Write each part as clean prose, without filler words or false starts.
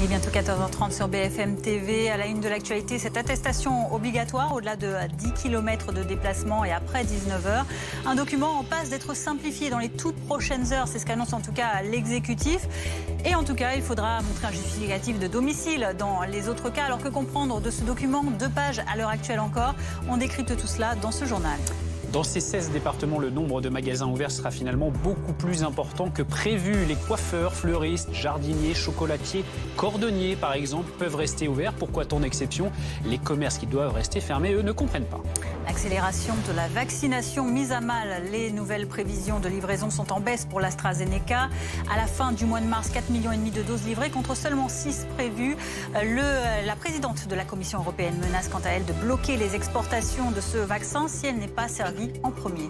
Il est bientôt 14h30 sur BFM TV. À la une de l'actualité, cette attestation obligatoire au-delà de 10 km de déplacement et après 19h. Un document en passe d'être simplifié dans les toutes prochaines heures. C'est ce qu'annonce en tout cas l'exécutif. Et en tout cas, il faudra montrer un justificatif de domicile dans les autres cas. Alors que comprendre de ce document, 2 pages à l'heure actuelle encore? On décrypte tout cela dans ce journal. Dans ces 16 départements, le nombre de magasins ouverts sera finalement beaucoup plus important que prévu. Les coiffeurs, fleuristes, jardiniers, chocolatiers, cordonniers par exemple peuvent rester ouverts. Pourquoi tant d'exceptions? Les commerces qui doivent rester fermés, eux, ne comprennent pas. L'accélération de la vaccination mise à mal. Les nouvelles prévisions de livraison sont en baisse pour l'AstraZeneca. À la fin du mois de mars, 4,5 millions de doses livrées contre seulement 6 prévues. La présidente de la Commission européenne menace quant à elle de bloquer les exportations de ce vaccin si elle n'est pas servie en premier.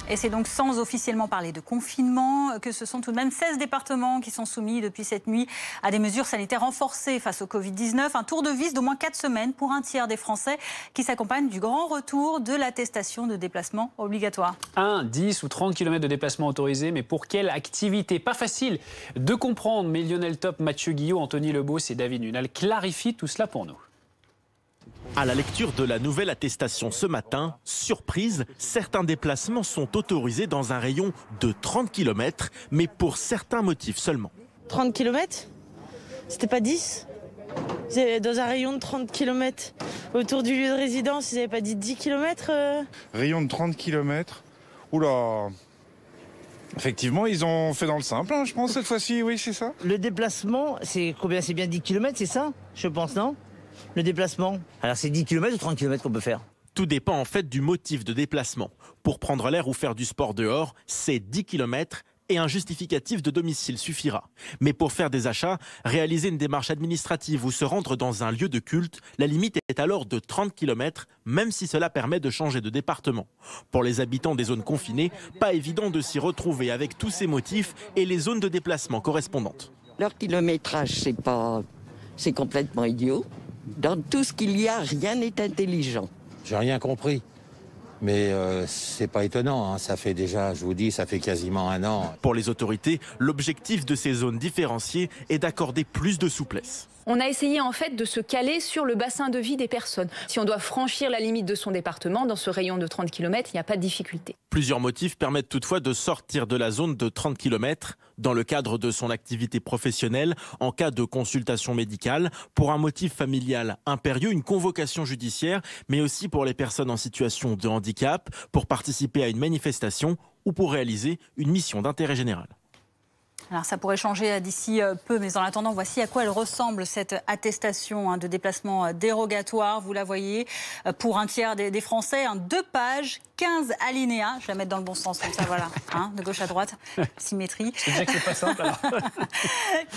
Et c'est donc sans officiellement parler de confinement que ce sont tout de même 16 départements qui sont soumis depuis cette nuit à des mesures sanitaires renforcées face au Covid-19. Un tour de vis d'au moins 4 semaines pour un tiers des Français qui s'accompagne du grand retour de l'attestation de déplacement obligatoire. 1, 10 ou 30 km de déplacement autorisé, mais pour quelle activité? Pas facile de comprendre, mais Lionel Top, Mathieu Guillot, Anthony Lebos et David Nunal clarifient tout cela pour nous. À la lecture de la nouvelle attestation ce matin, surprise, certains déplacements sont autorisés dans un rayon de 30 km, mais pour certains motifs seulement. 30 km? C'était pas 10? Dans un rayon de 30 km autour du lieu de résidence, ils n'avaient pas dit 10 km Rayon de 30 km? Oula. Effectivement, ils ont fait dans le simple, je pense, cette fois-ci, oui, c'est ça. Le déplacement, c'est combien? C'est bien 10 km, c'est ça? Je pense, non? Le déplacement. Alors c'est 10 km ou 30 km qu'on peut faire? Tout dépend en fait du motif de déplacement. Pour prendre l'air ou faire du sport dehors, c'est 10 km et un justificatif de domicile suffira. Mais pour faire des achats, réaliser une démarche administrative ou se rendre dans un lieu de culte, la limite est alors de 30 km, même si cela permet de changer de département. Pour les habitants des zones confinées, pas évident de s'y retrouver avec tous ces motifs et les zones de déplacement correspondantes. Leur kilométrage, c'est complètement idiot. Dans tout ce qu'il y a, rien n'est intelligent. J'ai rien compris. Mais c'est pas étonnant, ça fait déjà, je vous dis, ça fait quasiment 1 an. Pour les autorités, l'objectif de ces zones différenciées est d'accorder plus de souplesse. On a essayé en fait de se caler sur le bassin de vie des personnes. Si on doit franchir la limite de son département, dans ce rayon de 30 km, il n'y a pas de difficulté. Plusieurs motifs permettent toutefois de sortir de la zone de 30 km dans le cadre de son activité professionnelle, en cas de consultation médicale, pour un motif familial impérieux, une convocation judiciaire, mais aussi pour les personnes en situation de handicap, pour participer à une manifestation ou pour réaliser une mission d'intérêt général. Alors ça pourrait changer d'ici peu, mais en attendant, voici à quoi elle ressemble cette attestation de déplacement dérogatoire. Vous la voyez, pour un tiers des Français, 2 pages, 15 alinéas. Je vais la mettre dans le bon sens, comme ça, voilà, de gauche à droite, symétrie. Je sais que c'est pas simple, alors.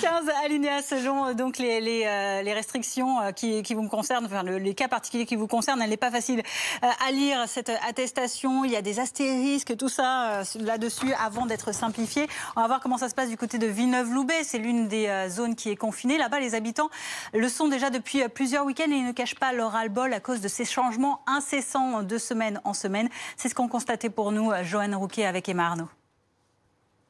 15 alinéas selon donc les restrictions qui vous concernent, enfin les cas particuliers qui vous concernent. Elle n'est pas facile à lire, cette attestation. Il y a des astérisques, tout ça là-dessus, avant d'être simplifié. On va voir comment ça se passe du côté de Villeneuve-Loubet. C'est l'une des zones qui est confinée. Là-bas, les habitants le sont déjà depuis plusieurs week-ends et ils ne cachent pas leur ras-le-bol à cause de ces changements incessants de semaine en semaine. C'est ce qu'ont constaté pour nous Johan Rouquet avec Emma Arnaud.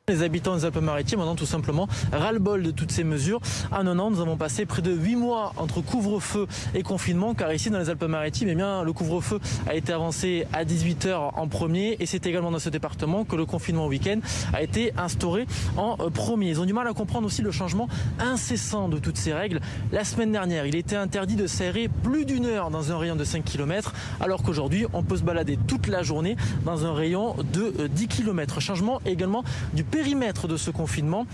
Les habitants des Alpes-Maritimes en ont tout simplement ras-le-bol de toutes ces mesures. À 90, nous avons passé près de 8 mois entre couvre-feu et confinement, car ici dans les Alpes-Maritimes, le couvre-feu a été avancé à 18h en premier, et c'est également dans ce département que le confinement week-end a été instauré en premier. Ils ont du mal à comprendre aussi le changement incessant de toutes ces règles. La semaine dernière, il était interdit de s'aérer plus d'1 heure dans un rayon de 5 km, alors qu'aujourd'hui, on peut se balader toute la journée dans un rayon de 10 km. Changement également du périmètre de ce confinement.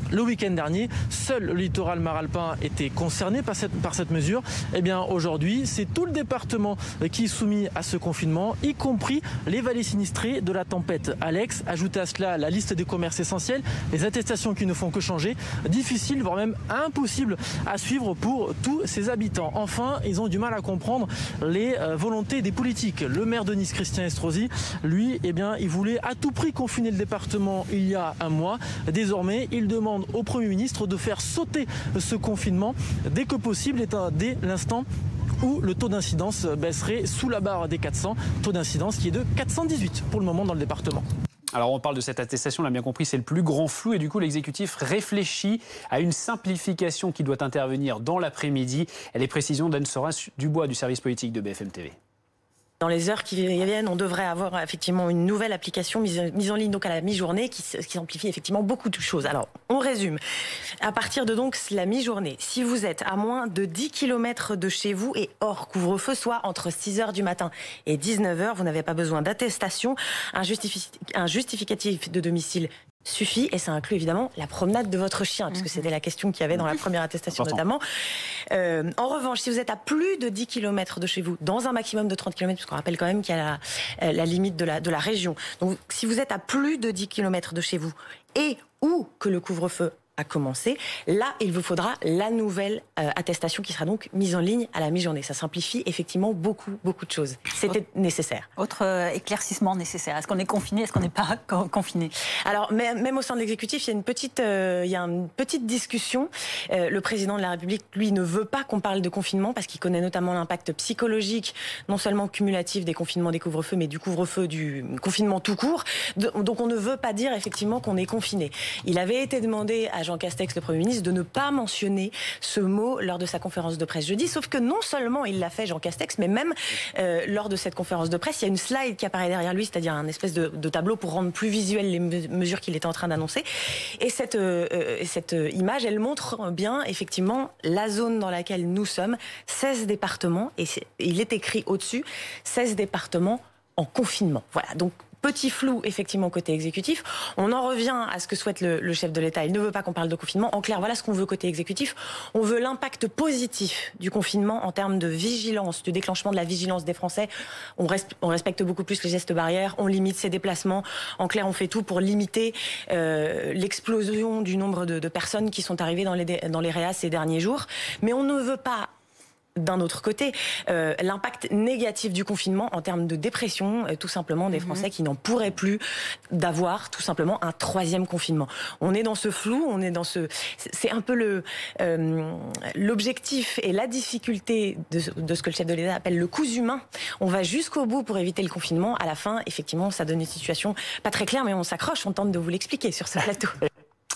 Le week-end dernier, seul le littoral maralpin était concerné par cette mesure. Eh bien, aujourd'hui, c'est tout le département qui est soumis à ce confinement, y compris les vallées sinistrées de la tempête Alex. Ajoutez à cela la liste des commerces essentiels, les attestations qui ne font que changer. Difficile, voire même impossible à suivre pour tous ces habitants. Enfin, ils ont du mal à comprendre les volontés des politiques. Le maire de Nice, Christian Estrosi, lui, il voulait à tout prix confiner le département il y a 1 mois. Désormais, il demande au Premier ministre de faire sauter ce confinement dès que possible, dès l'instant où le taux d'incidence baisserait sous la barre des 400, taux d'incidence qui est de 418 pour le moment dans le département. Alors on parle de cette attestation, on l'a bien compris, c'est le plus grand flou et du coup l'exécutif réfléchit à une simplification qui doit intervenir dans l'après-midi. Les précisions d'Anne-Sora Dubois du service politique de BFM TV. Dans les heures qui viennent, on devrait avoir effectivement une nouvelle application mise en ligne donc à la mi-journée qui simplifie effectivement beaucoup de choses. Alors, on résume. À partir de donc la mi-journée, si vous êtes à moins de 10 km de chez vous et hors couvre-feu, soit entre 6h du matin et 19h, vous n'avez pas besoin d'attestation. Un justificatif de domicile suffit, et ça inclut évidemment la promenade de votre chien, puisque c'était la question qu'il y avait dans la première attestation notamment. En revanche, si vous êtes à plus de 10 km de chez vous, dans un maximum de 30 km, puisqu'on rappelle quand même qu'il y a la limite de la région, donc si vous êtes à plus de 10 km de chez vous et ou que le couvre-feu a commencé, là, il vous faudra la nouvelle attestation qui sera donc mise en ligne à la mi-journée. Ça simplifie effectivement beaucoup de choses. C'était nécessaire. Autre éclaircissement nécessaire. Est-ce qu'on est confiné, est-ce qu'on n'est pas confiné? Alors, même au sein de l'exécutif, il y a une petite discussion. Le président de la République, lui, ne veut pas qu'on parle de confinement parce qu'il connaît notamment l'impact psychologique, non seulement cumulatif des confinements, des couvre-feux, mais du couvre-feu, du confinement tout court. Donc, on ne veut pas dire effectivement qu'on est confiné. Il avait été demandé à Jean Castex, le Premier ministre, de ne pas mentionner ce mot lors de sa conférence de presse jeudi, sauf que non seulement il l'a fait, Jean Castex, mais même lors de cette conférence de presse, il y a une slide qui apparaît derrière lui, c'est-à-dire un espèce de tableau pour rendre plus visuel les mesures qu'il était en train d'annoncer. Et cette image, elle montre bien effectivement la zone dans laquelle nous sommes, 16 départements, et il est écrit au-dessus, 16 départements en confinement. Voilà, donc petit flou, effectivement, côté exécutif. On en revient à ce que souhaite le chef de l'État. Il ne veut pas qu'on parle de confinement. En clair, voilà ce qu'on veut côté exécutif. On veut l'impact positif du confinement en termes de vigilance, du déclenchement de la vigilance des Français. On respecte beaucoup plus les gestes barrières, on limite ses déplacements. En clair, on fait tout pour limiter l'explosion du nombre de personnes qui sont arrivées dans les réas ces derniers jours. Mais on ne veut pas, d'un autre côté, l'impact négatif du confinement en termes de dépression, tout simplement, des Français qui n'en pourraient plus d'avoir tout simplement un troisième confinement. On est dans ce flou, on est dans c'est un peu l'objectif et la difficulté de ce que le chef de l'État appelle le cousu humain. On va jusqu'au bout pour éviter le confinement. À la fin, effectivement, ça donne une situation pas très claire, mais on s'accroche, on tente de vous l'expliquer sur ce plateau.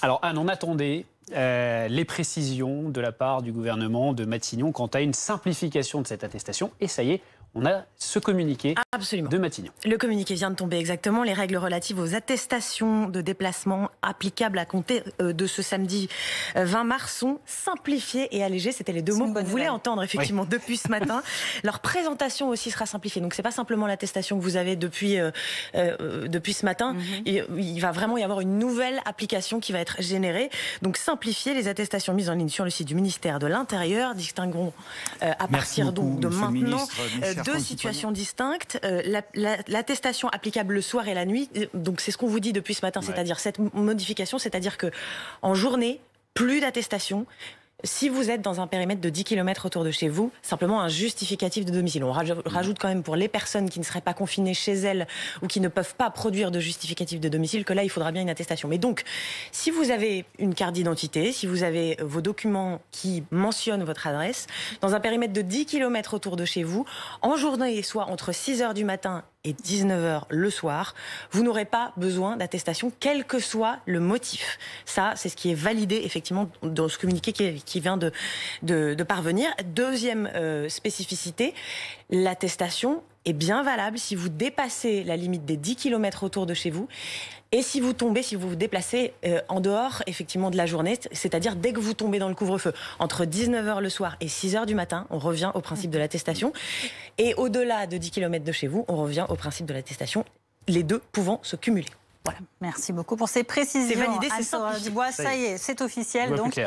Alors Anne, on attendait les précisions de la part du gouvernement de Matignon quant à une simplification de cette attestation. Et ça y est, on a ce communiqué de Matignon. Le communiqué vient de tomber exactement. Les règles relatives aux attestations de déplacement applicables à compter de ce samedi 20 mars sont simplifiées et allégées. C'était les deux mots qu'on voulait entendre effectivement depuis ce matin. Leur présentation aussi sera simplifiée. Donc c'est pas simplement l'attestation que vous avez depuis ce matin. Il va vraiment y avoir une nouvelle application qui va être générée. Donc simplifier les attestations mises en ligne sur le site du ministère de l'Intérieur. Distingueront à partir donc de maintenant deux situations distinctes. L'attestation applicable le soir et la nuit, donc c'est ce qu'on vous dit depuis ce matin, c'est-à-dire cette modification, c'est-à-dire que en journée, plus d'attestation. Si vous êtes dans un périmètre de 10 km autour de chez vous, simplement un justificatif de domicile. On rajoute quand même pour les personnes qui ne seraient pas confinées chez elles ou qui ne peuvent pas produire de justificatif de domicile que là, il faudra bien une attestation. Mais donc, si vous avez une carte d'identité, si vous avez vos documents qui mentionnent votre adresse, dans un périmètre de 10 km autour de chez vous, en journée, soit entre 6h du matin et 19h le soir, vous n'aurez pas besoin d'attestation, quel que soit le motif. Ça, c'est ce qui est validé, effectivement, dans ce communiqué qui vient de parvenir. Deuxième spécificité, l'attestation est bien valable si vous dépassez la limite des 10 km autour de chez vous et si vous vous déplacez en dehors, effectivement, de la journée, c'est-à-dire dès que vous tombez dans le couvre-feu. Entre 19h le soir et 6h du matin, on revient au principe de l'attestation. Et au-delà de 10 km de chez vous, on revient au principe de l'attestation, les deux pouvant se cumuler. Voilà. Merci beaucoup pour ces précisions. C'est validé, c'est simplifié. Dubois, ça y est, c'est officiel. Donc,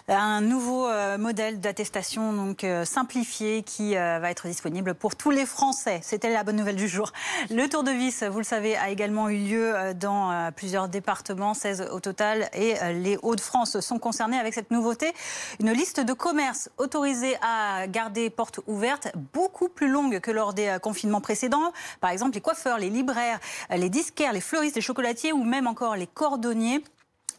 un nouveau modèle d'attestation donc simplifié qui va être disponible pour tous les Français. C'était la bonne nouvelle du jour. Le tour de vis, vous le savez, a également eu lieu dans plusieurs départements, 16 au total, et les Hauts-de-France sont concernés avec cette nouveauté. Une liste de commerces autorisés à garder portes ouvertes, beaucoup plus longue que lors des confinements précédents. Par exemple, les coiffeurs, les libraires, les disquaires, les fleuristes, les chocolatiers ou même encore les cordonniers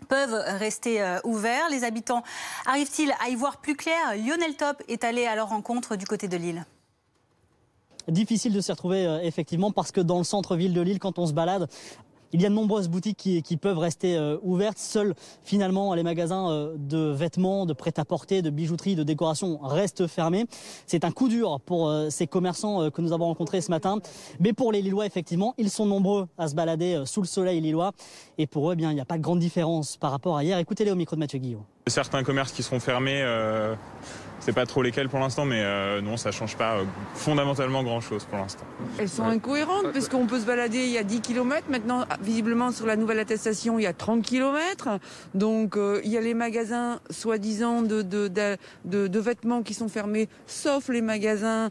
peuvent rester ouverts. Les habitants arrivent-ils à y voir plus clair? Lionel Top est allé à leur rencontre du côté de Lille. Difficile de s'y retrouver effectivement parce que dans le centre-ville de Lille, quand on se balade, Il y a de nombreuses boutiques qui peuvent rester ouvertes. Seuls finalement les magasins de vêtements, de prêt-à-porter, de bijouterie, de décoration restent fermés. C'est un coup dur pour ces commerçants que nous avons rencontrés ce matin. Mais pour les Lillois, effectivement, ils sont nombreux à se balader sous le soleil lillois. Et pour eux, eh bien, il n'y a pas de grande différence par rapport à hier. Écoutez-les au micro de Mathieu Guillot. Certains commerces qui seront fermés, c'est pas trop lesquels pour l'instant, mais non, ça change pas fondamentalement grand-chose pour l'instant. Elles sont incohérentes parce qu'on peut se balader, il y a 10 km. Maintenant, visiblement, sur la nouvelle attestation, il y a 30 km. Donc, il y a les magasins, soi-disant, de vêtements qui sont fermés, sauf les magasins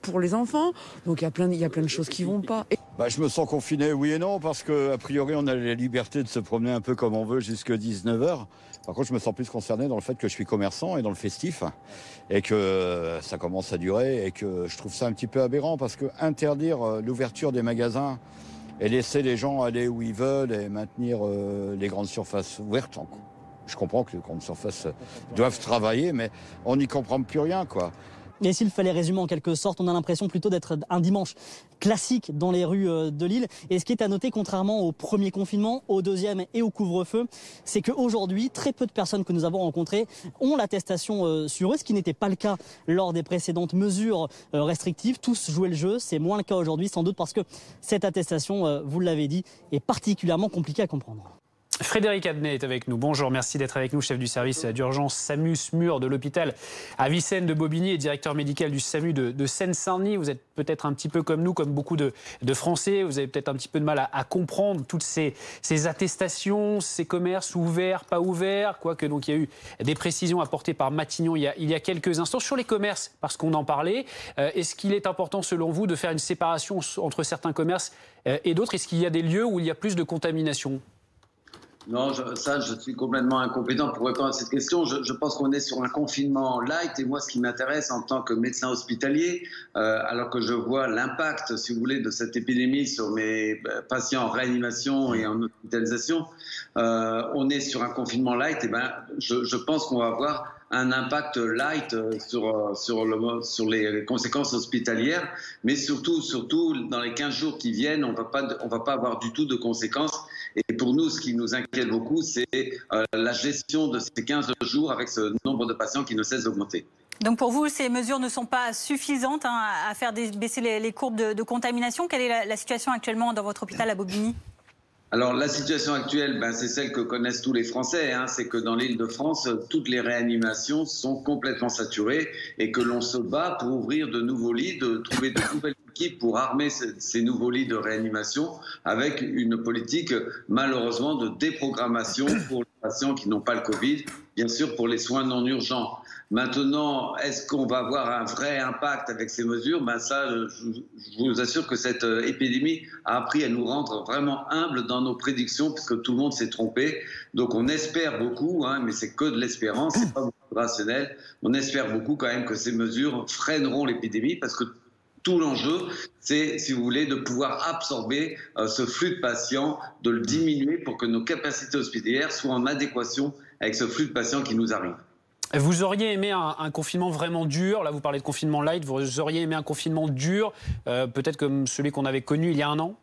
pour les enfants. Donc, il y a plein de choses qui vont pas. Je me sens confiné, oui et non, parce qu'a priori, on a la liberté de se promener un peu comme on veut jusqu'à 19h. Par contre, je me sens plus concerné dans le fait que je suis commerçant et dans le festif et que ça commence à durer et que je trouve ça un petit peu aberrant parce que interdire l'ouverture des magasins et laisser les gens aller où ils veulent et maintenir les grandes surfaces ouvertes. Je comprends que les grandes surfaces doivent travailler, mais on n'y comprend plus rien, quoi. Et s'il fallait résumer en quelque sorte, on a l'impression plutôt d'être un dimanche classique dans les rues de Lille. Et ce qui est à noter, contrairement au premier confinement, au deuxième et au couvre-feu, c'est qu'aujourd'hui, très peu de personnes que nous avons rencontrées ont l'attestation sur eux, ce qui n'était pas le cas lors des précédentes mesures restrictives. Tous jouaient le jeu, c'est moins le cas aujourd'hui, sans doute parce que cette attestation, vous l'avez dit, est particulièrement compliquée à comprendre. Frédéric Adnet est avec nous. Bonjour, merci d'être avec nous, chef du service d'urgence SAMU-SMUR de l'hôpital Avicenne de Bobigny et directeur médical du SAMU de Seine-Saint-Denis. Vous êtes peut-être un petit peu comme nous, comme beaucoup de Français. Vous avez peut-être un petit peu de mal à comprendre toutes ces attestations, ces commerces ouverts, pas ouverts. Quoique, donc, il y a eu des précisions apportées par Matignon il y a quelques instants. Sur les commerces, parce qu'on en parlait, est-ce qu'il est important, selon vous, de faire une séparation entre certains commerces et d'autres? Est-ce qu'il y a des lieux où il y a plus de contamination? Non, je suis complètement incompétent pour répondre à cette question. Je pense qu'on est sur un confinement light et moi, ce qui m'intéresse en tant que médecin hospitalier, alors que je vois l'impact, si vous voulez, de cette épidémie sur mes patients en réanimation et en hospitalisation, on est sur un confinement light. Et je pense qu'on va avoir un impact light sur les conséquences hospitalières, mais surtout dans les 15 jours qui viennent, on va pas avoir du tout de conséquences. Et pour nous, ce qui nous inquiète beaucoup, c'est la gestion de ces 15 jours avec ce nombre de patients qui ne cesse d'augmenter. Donc pour vous, ces mesures ne sont pas suffisantes à faire baisser les courbes de contamination. Quelle est la situation actuellement dans votre hôpital à Bobigny ? Alors la situation actuelle, c'est celle que connaissent tous les Français. C'est que dans l'Île-de-France, toutes les réanimations sont complètement saturées et que l'on se bat pour ouvrir de nouveaux lits, de trouver de nouvelles équipes pour armer ces nouveaux lits de réanimation avec une politique malheureusement de déprogrammation pour les patients qui n'ont pas le Covid, bien sûr pour les soins non urgents. Maintenant, est-ce qu'on va avoir un vrai impact avec ces mesures? Ça, je vous assure que cette épidémie a appris à nous rendre vraiment humbles dans nos prédictions, puisque tout le monde s'est trompé. Donc on espère beaucoup, mais c'est que de l'espérance, c'est pas beaucoup rationnel. On espère beaucoup quand même que ces mesures freineront l'épidémie, parce que tout l'enjeu, c'est, si vous voulez, de pouvoir absorber ce flux de patients, de le diminuer pour que nos capacités hospitalières soient en adéquation avec ce flux de patients qui nous arrive. Vous auriez aimé un confinement vraiment dur? Là, vous parlez de confinement light. Vous auriez aimé un confinement dur, peut-être comme celui qu'on avait connu il y a un an?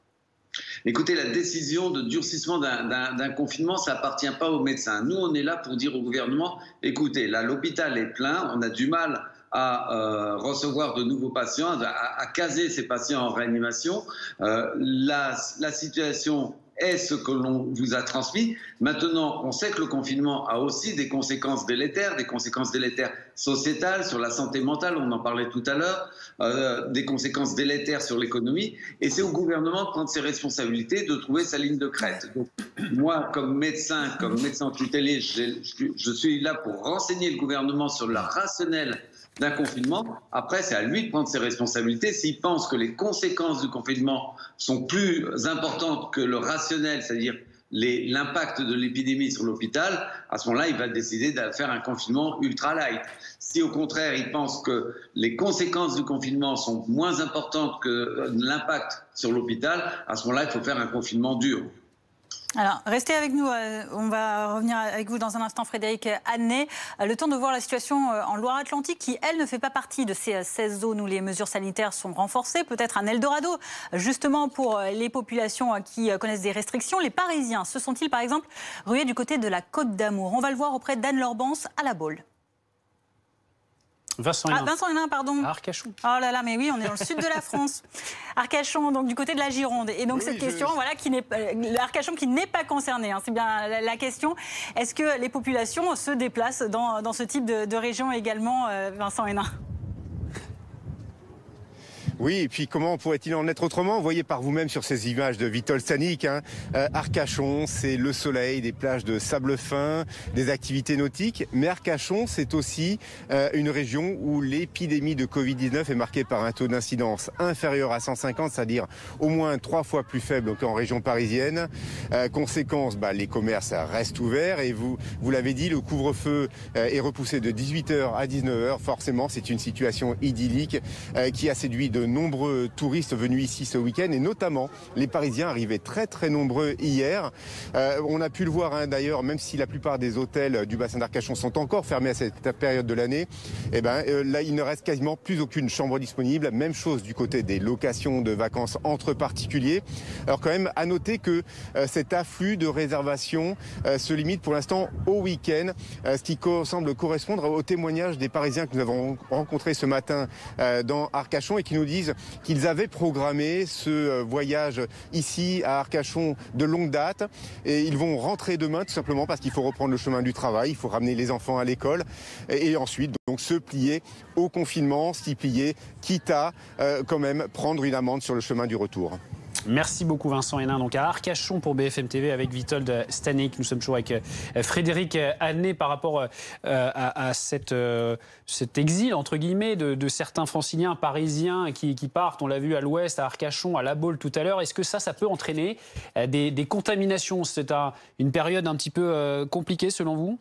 Écoutez, la décision de durcissement d'un confinement, ça appartient pas aux médecins. Nous, on est là pour dire au gouvernement, écoutez, là, l'hôpital est plein, on a du mal à recevoir de nouveaux patients, à caser ces patients en réanimation. La situation est ce que l'on vous a transmis. Maintenant, on sait que le confinement a aussi des conséquences délétères sociétales, sur la santé mentale, on en parlait tout à l'heure, des conséquences délétères sur l'économie. Et c'est au gouvernement de prendre ses responsabilités, de trouver sa ligne de crête. Donc, moi, comme médecin hospitalier, je suis là pour renseigner le gouvernement sur la rationnelle d'un confinement. Après, c'est à lui de prendre ses responsabilités. S'il pense que les conséquences du confinement sont plus importantes que le rationnel, c'est-à-dire l'impact de l'épidémie sur l'hôpital, à ce moment-là, il va décider de faire un confinement ultra light. Si au contraire, il pense que les conséquences du confinement sont moins importantes que l'impact sur l'hôpital, à ce moment-là, il faut faire un confinement dur. Alors, restez avec nous. On va revenir avec vous dans un instant, Frédéric Adnet. Le temps de voir la situation en Loire-Atlantique, qui, elle, ne fait pas partie de ces 16 zones où les mesures sanitaires sont renforcées. Peut-être un Eldorado, justement, pour les populations qui connaissent des restrictions. Les Parisiens se sont-ils, par exemple, rués du côté de la Côte d'Amour? On va le voir auprès d'Anne Lorbance à La Baule. Vincent Hénin, pardon. À Arcachon. Oh là là, mais oui, on est dans le sud de la France. Arcachon, donc du côté de la Gironde. Et donc cette question, voilà, Arcachon qui n'est pas concerné, hein, c'est bien la question. Est-ce que les populations se déplacent dans ce type de région également, Vincent Hénin? Oui, et puis comment pourrait-il en être autrement? Vous voyez par vous-même sur ces images de Witold Stanik, Arcachon, c'est le soleil, des plages de sable fin, des activités nautiques. Mais Arcachon, c'est aussi une région où l'épidémie de Covid-19 est marquée par un taux d'incidence inférieur à 150, c'est-à-dire au moins 3 fois plus faible qu'en région parisienne. Conséquence, les commerces restent ouverts et vous l'avez dit, le couvre-feu est repoussé de 18h à 19h. Forcément, c'est une situation idyllique qui a séduit de nombreux touristes venus ici ce week-end et notamment les Parisiens arrivaient très très nombreux hier. On a pu le voir d'ailleurs, même si la plupart des hôtels du bassin d'Arcachon sont encore fermés à cette période de l'année, là il ne reste quasiment plus aucune chambre disponible. Même chose du côté des locations de vacances entre particuliers. Alors quand même à noter que cet afflux de réservations se limite pour l'instant au week-end, ce qui semble correspondre au témoignage des Parisiens que nous avons rencontrés ce matin dans Arcachon et qui nous disent qu'ils avaient programmé ce voyage ici à Arcachon de longue date et ils vont rentrer demain tout simplement parce qu'il faut reprendre le chemin du travail, il faut ramener les enfants à l'école et ensuite donc se plier au confinement, s'y plier, quitte à quand même prendre une amende sur le chemin du retour. Merci beaucoup Vincent Hénin. Donc à Arcachon pour BFM TV avec Witold Stanik. Nous sommes toujours avec Frédéric Adnet par rapport à cet exil entre guillemets de certains franciliens parisiens qui partent. On l'a vu à l'ouest, à Arcachon, à La Baule tout à l'heure. Est-ce que ça peut entraîner des contaminations? C'est une période un petit peu compliquée selon vous?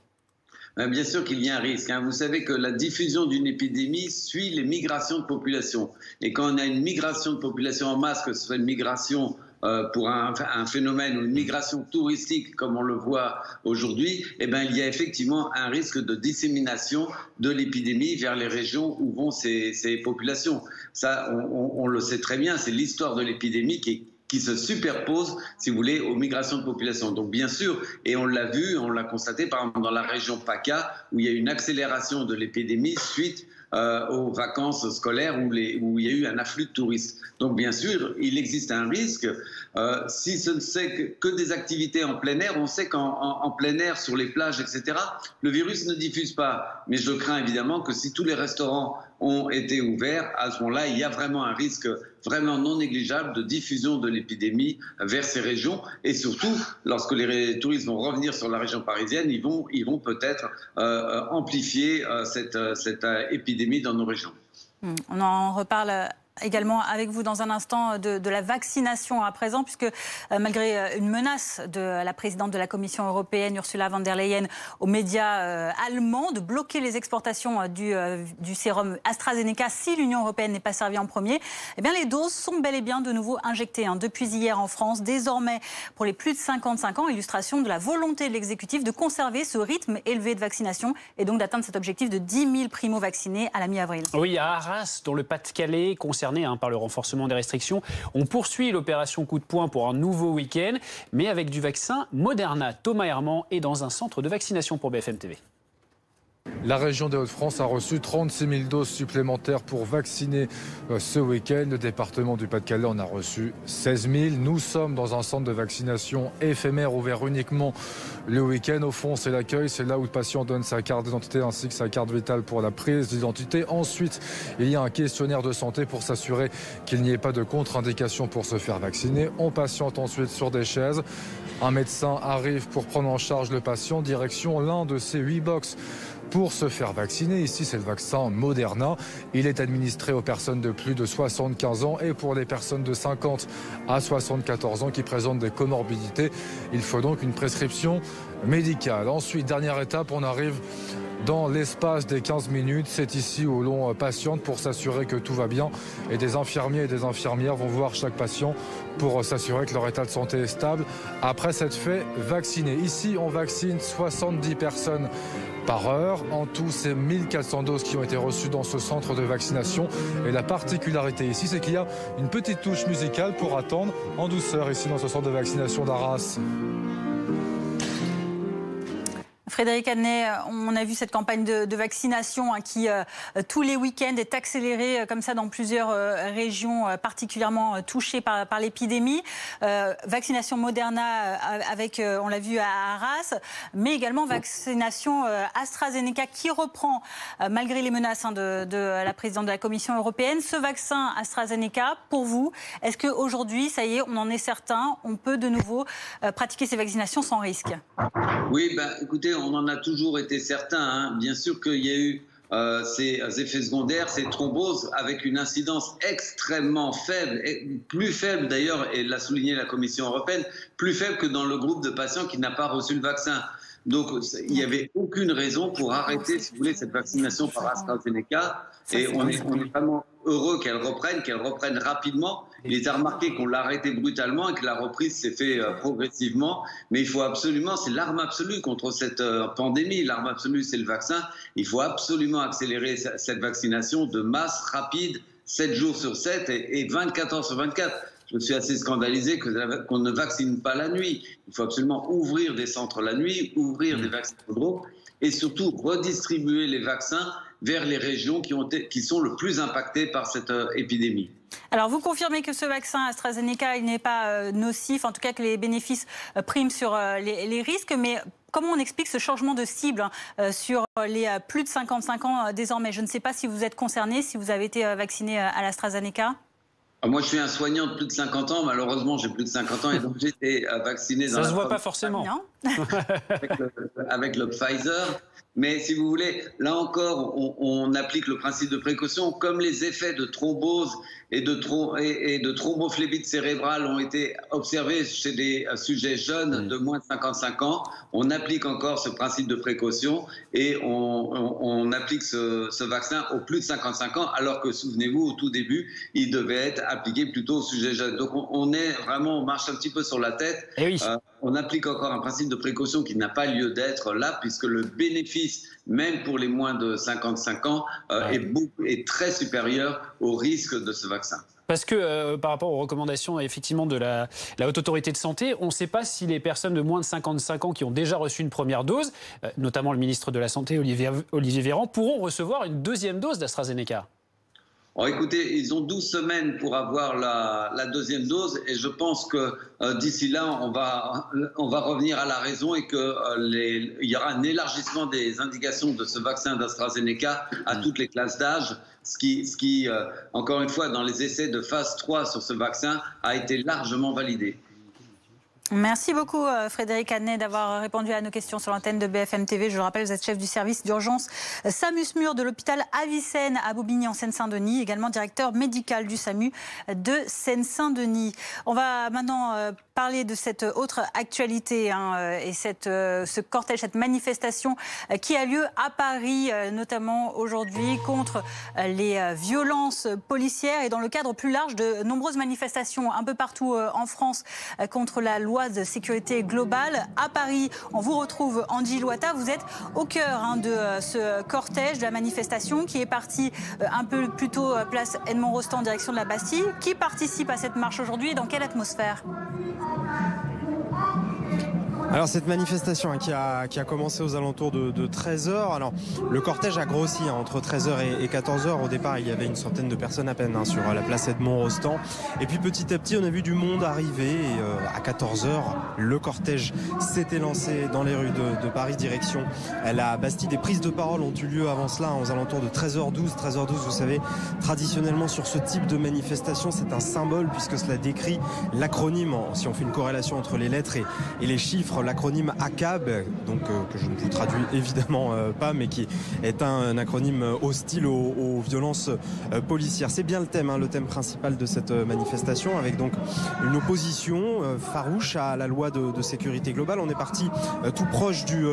Bien sûr qu'il y a un risque. Vous savez que la diffusion d'une épidémie suit les migrations de population. Et quand on a une migration de population en masse, que ce soit une migration pour un phénomène ou une migration touristique comme on le voit aujourd'hui, il y a effectivement un risque de dissémination de l'épidémie vers les régions où vont ces populations. Ça, on le sait très bien, c'est l'histoire de l'épidémie qui se superpose, si vous voulez, aux migrations de population. Donc bien sûr, et on l'a vu, on l'a constaté par exemple dans la région PACA, où il y a eu une accélération de l'épidémie suite aux vacances scolaires où il y a eu un afflux de touristes. Donc bien sûr, il existe un risque. Si ce ne c'est que des activités en plein air, on sait qu'en plein air, sur les plages, etc., le virus ne diffuse pas. Mais je crains évidemment que si tous les restaurants ont été ouverts, à ce moment-là, il y a vraiment un risque vraiment non négligeable de diffusion de l'épidémie vers ces régions. Et surtout, lorsque les touristes vont revenir sur la région parisienne, ils vont peut-être amplifier cette épidémie dans nos régions. On en reparle également avec vous dans un instant de la vaccination à présent, puisque malgré une menace de la présidente de la Commission européenne, Ursula von der Leyen, aux médias allemands de bloquer les exportations du sérum AstraZeneca si l'Union européenne n'est pas servie en premier, les doses sont bel et bien de nouveau injectées depuis hier en France, désormais pour les plus de 55 ans, illustration de la volonté de l'exécutif de conserver ce rythme élevé de vaccination et donc d'atteindre cet objectif de 10 000 primo-vaccinés à la mi-avril. Oui, à Arras, dans le Pas-de-Calais, concerné par le renforcement des restrictions. On poursuit l'opération coup de poing pour un nouveau week-end, mais avec du vaccin Moderna. Thomas Herman est dans un centre de vaccination pour BFM TV. La région des Hauts-de-France a reçu 36 000 doses supplémentaires pour vacciner ce week-end. Le département du Pas-de-Calais en a reçu 16 000. Nous sommes dans un centre de vaccination éphémère ouvert uniquement le week-end. Au fond, c'est l'accueil. C'est là où le patient donne sa carte d'identité ainsi que sa carte vitale pour la prise d'identité. Ensuite, il y a un questionnaire de santé pour s'assurer qu'il n'y ait pas de contre-indication pour se faire vacciner. On patiente ensuite sur des chaises. Un médecin arrive pour prendre en charge le patient. Direction l'un de ces 8 box pour se faire vacciner. Ici, c'est le vaccin Moderna. Il est administré aux personnes de plus de 75 ans et pour les personnes de 50 à 74 ans qui présentent des comorbidités. Il faut donc une prescription médicale. Ensuite, dernière étape, on arrive dans l'espace des 15 minutes. C'est ici où l'on patiente pour s'assurer que tout va bien. Et des infirmiers et des infirmières vont voir chaque patient pour s'assurer que leur état de santé est stable après s'être fait vacciner. Ici, on vaccine 70 personnes par heure. En tout, c'est 1400 doses qui ont été reçues dans ce centre de vaccination. Et la particularité ici, c'est qu'il y a une petite touche musicale pour attendre en douceur ici dans ce centre de vaccination d'Arras. Frédéric Adnet, on a vu cette campagne de vaccination qui, tous les week-ends, est accélérée comme ça dans plusieurs régions particulièrement touchées par l'épidémie. Vaccination Moderna avec, on l'a vu à Arras, mais également vaccination AstraZeneca qui reprend, malgré les menaces de la présidente de la Commission européenne. Ce vaccin AstraZeneca, pour vous, est-ce qu'aujourd'hui, ça y est, on en est certain, on peut de nouveau pratiquer ces vaccinations sans risque? Oui, écoutez, on en a toujours été certain. Hein. Bien sûr qu'il y a eu ces effets secondaires, ces thromboses, avec une incidence extrêmement faible, et plus faible d'ailleurs, et l'a souligné la Commission européenne, plus faible que dans le groupe de patients qui n'a pas reçu le vaccin. Donc, il n'y avait aucune raison pour arrêter, si vous voulez, cette vaccination par AstraZeneca. Et on est vraiment heureux qu'elle reprenne rapidement. Il est à remarquer qu'on l'a arrêté brutalement et que la reprise s'est faite progressivement. Mais il faut absolument, c'est l'arme absolue contre cette pandémie. L'arme absolue, c'est le vaccin. Il faut absolument accélérer cette vaccination de masse, rapide, 7 jours sur 7 et 24 heures sur 24. Je suis assez scandalisé qu'on ne vaccine pas la nuit. Il faut absolument ouvrir des centres la nuit, ouvrir des vaccinodromes et surtout redistribuer les vaccins vers les régions qui sont le plus impactées par cette épidémie. Alors, vous confirmez que ce vaccin AstraZeneca, il n'est pas nocif, en tout cas que les bénéfices priment sur les risques, mais comment on explique ce changement de cible sur les plus de 55 ans désormais? Je ne sais pas si vous êtes concerné, si vous avez été vacciné à l'AstraZeneca. Moi, je suis un soignant de plus de 50 ans. Malheureusement, j'ai plus de 50 ans et donc j'ai été vacciné dans ça se voit pas forcément. Non. avec le Pfizer. Mais si vous voulez, là encore, on applique le principe de précaution. Comme les effets de thrombose et de thrombophlébite cérébrale ont été observés chez des sujets jeunes de moins de 55 ans, on applique encore ce principe de précaution et on applique ce vaccin aux plus de 55 ans, alors que, souvenez-vous, au tout début, il devait être appliqué plutôt aux sujets jeunes. Donc on marche un petit peu sur la tête. Et oui. On applique encore un principe de précaution qui n'a pas lieu d'être là, puisque le bénéfice, même pour les moins de 55 ans, est très supérieur au risque de ce vaccin. Parce que par rapport aux recommandations effectivement de la Haute Autorité de Santé, on ne sait pas si les personnes de moins de 55 ans qui ont déjà reçu une première dose, notamment le ministre de la Santé Olivier Véran, pourront recevoir une deuxième dose d'AstraZeneca. Alors écoutez, ils ont 12 semaines pour avoir la deuxième dose et je pense que d'ici là, on va revenir à la raison et qu'il y aura un élargissement des indications de ce vaccin d'AstraZeneca à toutes les classes d'âge, ce qui encore une fois, dans les essais de phase 3 sur ce vaccin, a été largement validé. Merci beaucoup Frédéric Adnet d'avoir répondu à nos questions sur l'antenne de BFM TV. Je le rappelle, vous êtes chef du service d'urgence SAMU-SMUR de l'hôpital Avicenne à Bobigny en Seine-Saint-Denis, également directeur médical du SAMU de Seine-Saint-Denis. On va maintenant parler de cette autre actualité et ce cortège, cette manifestation qui a lieu à Paris, notamment aujourd'hui, contre les violences policières et dans le cadre plus large de nombreuses manifestations un peu partout en France contre la loi de sécurité globale. À Paris, on vous retrouve Andy Loata. Vous êtes au cœur de ce cortège, de la manifestation qui est parti un peu plus tôt place Edmond-Rostand en direction de la Bastille. Qui participe à cette marche aujourd'hui et dans quelle atmosphère ? Alors cette manifestation qui a commencé aux alentours de 13h, alors le cortège a grossi entre 13h et 14h. Au départ il y avait une centaine de personnes à peine sur la place Edmond-Rostand. Et puis petit à petit on a vu du monde arriver et à 14h le cortège s'était lancé dans les rues de Paris direction la Bastille. Des prises de parole ont eu lieu avant cela aux alentours de 13h12. 13h12 vous savez, traditionnellement sur ce type de manifestation c'est un symbole puisque cela décrit l'acronyme, si on fait une corrélation entre les lettres et les chiffres, contre l'acronyme ACAB, donc que je ne vous traduis évidemment pas, mais qui est un acronyme hostile aux violences policières. C'est bien le thème principal de cette manifestation, avec donc une opposition farouche à la loi de sécurité globale. On est parti tout proche du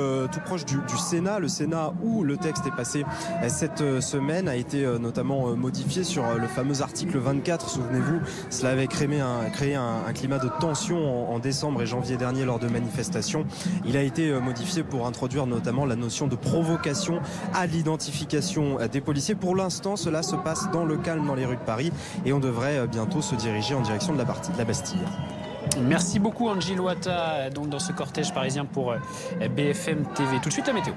Sénat. Le Sénat où le texte est passé cette semaine a été notamment modifié sur le fameux article 24. Souvenez-vous, cela avait créé un climat de tension en décembre et janvier dernier lors de manifestations. Il a été modifié pour introduire notamment la notion de provocation à l'identification des policiers. Pour l'instant, cela se passe dans le calme dans les rues de Paris et on devrait bientôt se diriger en direction de la Bastille. Merci beaucoup Angie Loata, donc dans ce cortège parisien pour BFM TV. Tout de suite la météo.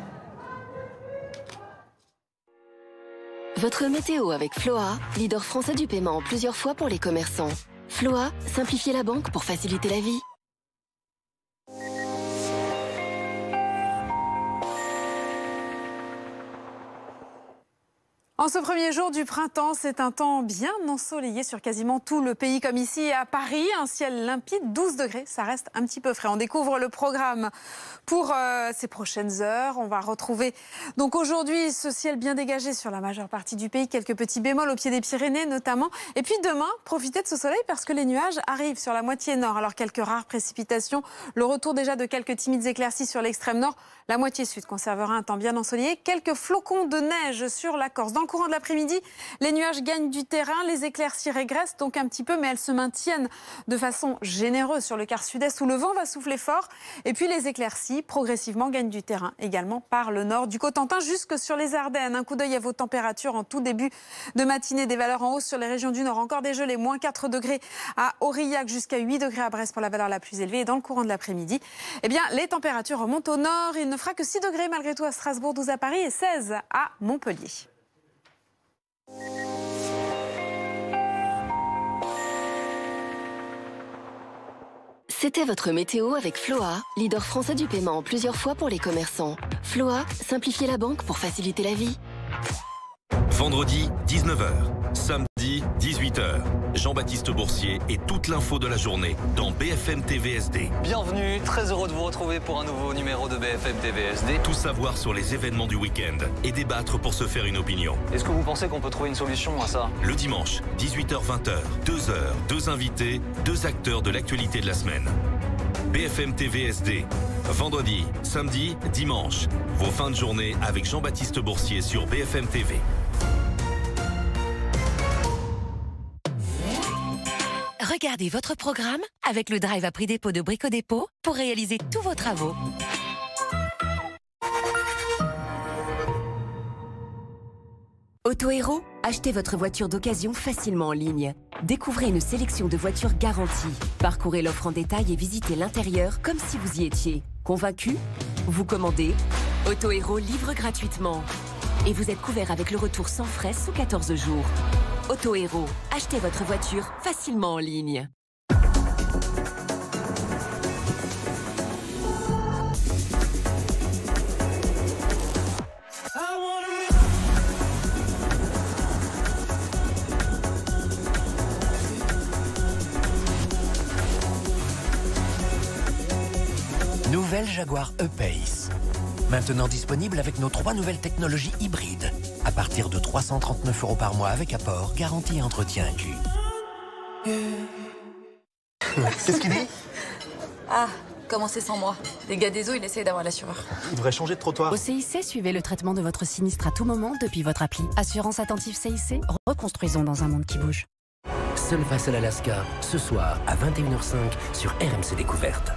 Votre météo avec Floa, leader français du paiement plusieurs fois pour les commerçants. Floa, simplifiez la banque pour faciliter la vie. En ce premier jour du printemps, c'est un temps bien ensoleillé sur quasiment tout le pays, comme ici à Paris. Un ciel limpide, 12 degrés, ça reste un petit peu frais. On découvre le programme pour ces prochaines heures. On va retrouver donc aujourd'hui ce ciel bien dégagé sur la majeure partie du pays. Quelques petits bémols au pied des Pyrénées notamment. Et puis demain, profitez de ce soleil parce que les nuages arrivent sur la moitié nord. Alors quelques rares précipitations, le retour déjà de quelques timides éclaircies sur l'extrême nord. La moitié sud conservera un temps bien ensoleillé. Quelques flocons de neige sur la Corse. Dans le courant de l'après-midi, les nuages gagnent du terrain, les éclaircies régressent donc un petit peu, mais elles se maintiennent de façon généreuse sur le quart sud-est où le vent va souffler fort. Et puis les éclaircies progressivement gagnent du terrain également par le nord, du Cotentin jusque sur les Ardennes. Un coup d'œil à vos températures en tout début de matinée. Des valeurs en hausse sur les régions du nord, encore des gelées, moins 4 degrés à Aurillac, jusqu'à 8 degrés à Brest pour la valeur la plus élevée. Et dans le courant de l'après-midi, eh bien, les températures remontent au nord. Il ne fera que 6 degrés malgré tout à Strasbourg, 12 à Paris et 16 à Montpellier. C'était votre météo avec Floa, leader français du paiement plusieurs fois pour les commerçants. Floa, simplifiez la banque pour faciliter la vie. Vendredi, 19h. Samedi, 18h. Jean-Baptiste Boursier et toute l'info de la journée dans BFM TV SD. Bienvenue, très heureux de vous retrouver pour un nouveau numéro de BFM TV SD. Tout savoir sur les événements du week-end et débattre pour se faire une opinion. Est-ce que vous pensez qu'on peut trouver une solution à ça? Le dimanche, 18h-20h, 2 heures, 2 invités, 2 acteurs de l'actualité de la semaine. BFM TV SD. Vendredi, samedi, dimanche. Vos fins de journée avec Jean-Baptiste Boursier sur BFM TV. Regardez votre programme avec le drive à prix dépôt de Brico Dépôt pour réaliser tous vos travaux. Autohéros, achetez votre voiture d'occasion facilement en ligne. Découvrez une sélection de voitures garanties. Parcourez l'offre en détail et visitez l'intérieur comme si vous y étiez. Convaincu? Vous commandez. Autohéros livre gratuitement. Et vous êtes couvert avec le retour sans frais sous 14 jours. Autohéros, achetez votre voiture facilement en ligne. Nouvelle Jaguar E-Pace. Maintenant disponible avec nos 3 nouvelles technologies hybrides. À partir de 339 € par mois avec apport, garantie et entretien inclus. Qu'est-ce qu'il dit? Ah, commencez sans moi. Dégâts des eaux, il essaie d'avoir l'assureur. Il devrait changer de trottoir. Au CIC, suivez le traitement de votre sinistre à tout moment depuis votre appli. Assurance attentive CIC, reconstruisons dans un monde qui bouge. Seul face à l'Alaska, ce soir à 21h05 sur RMC Découverte.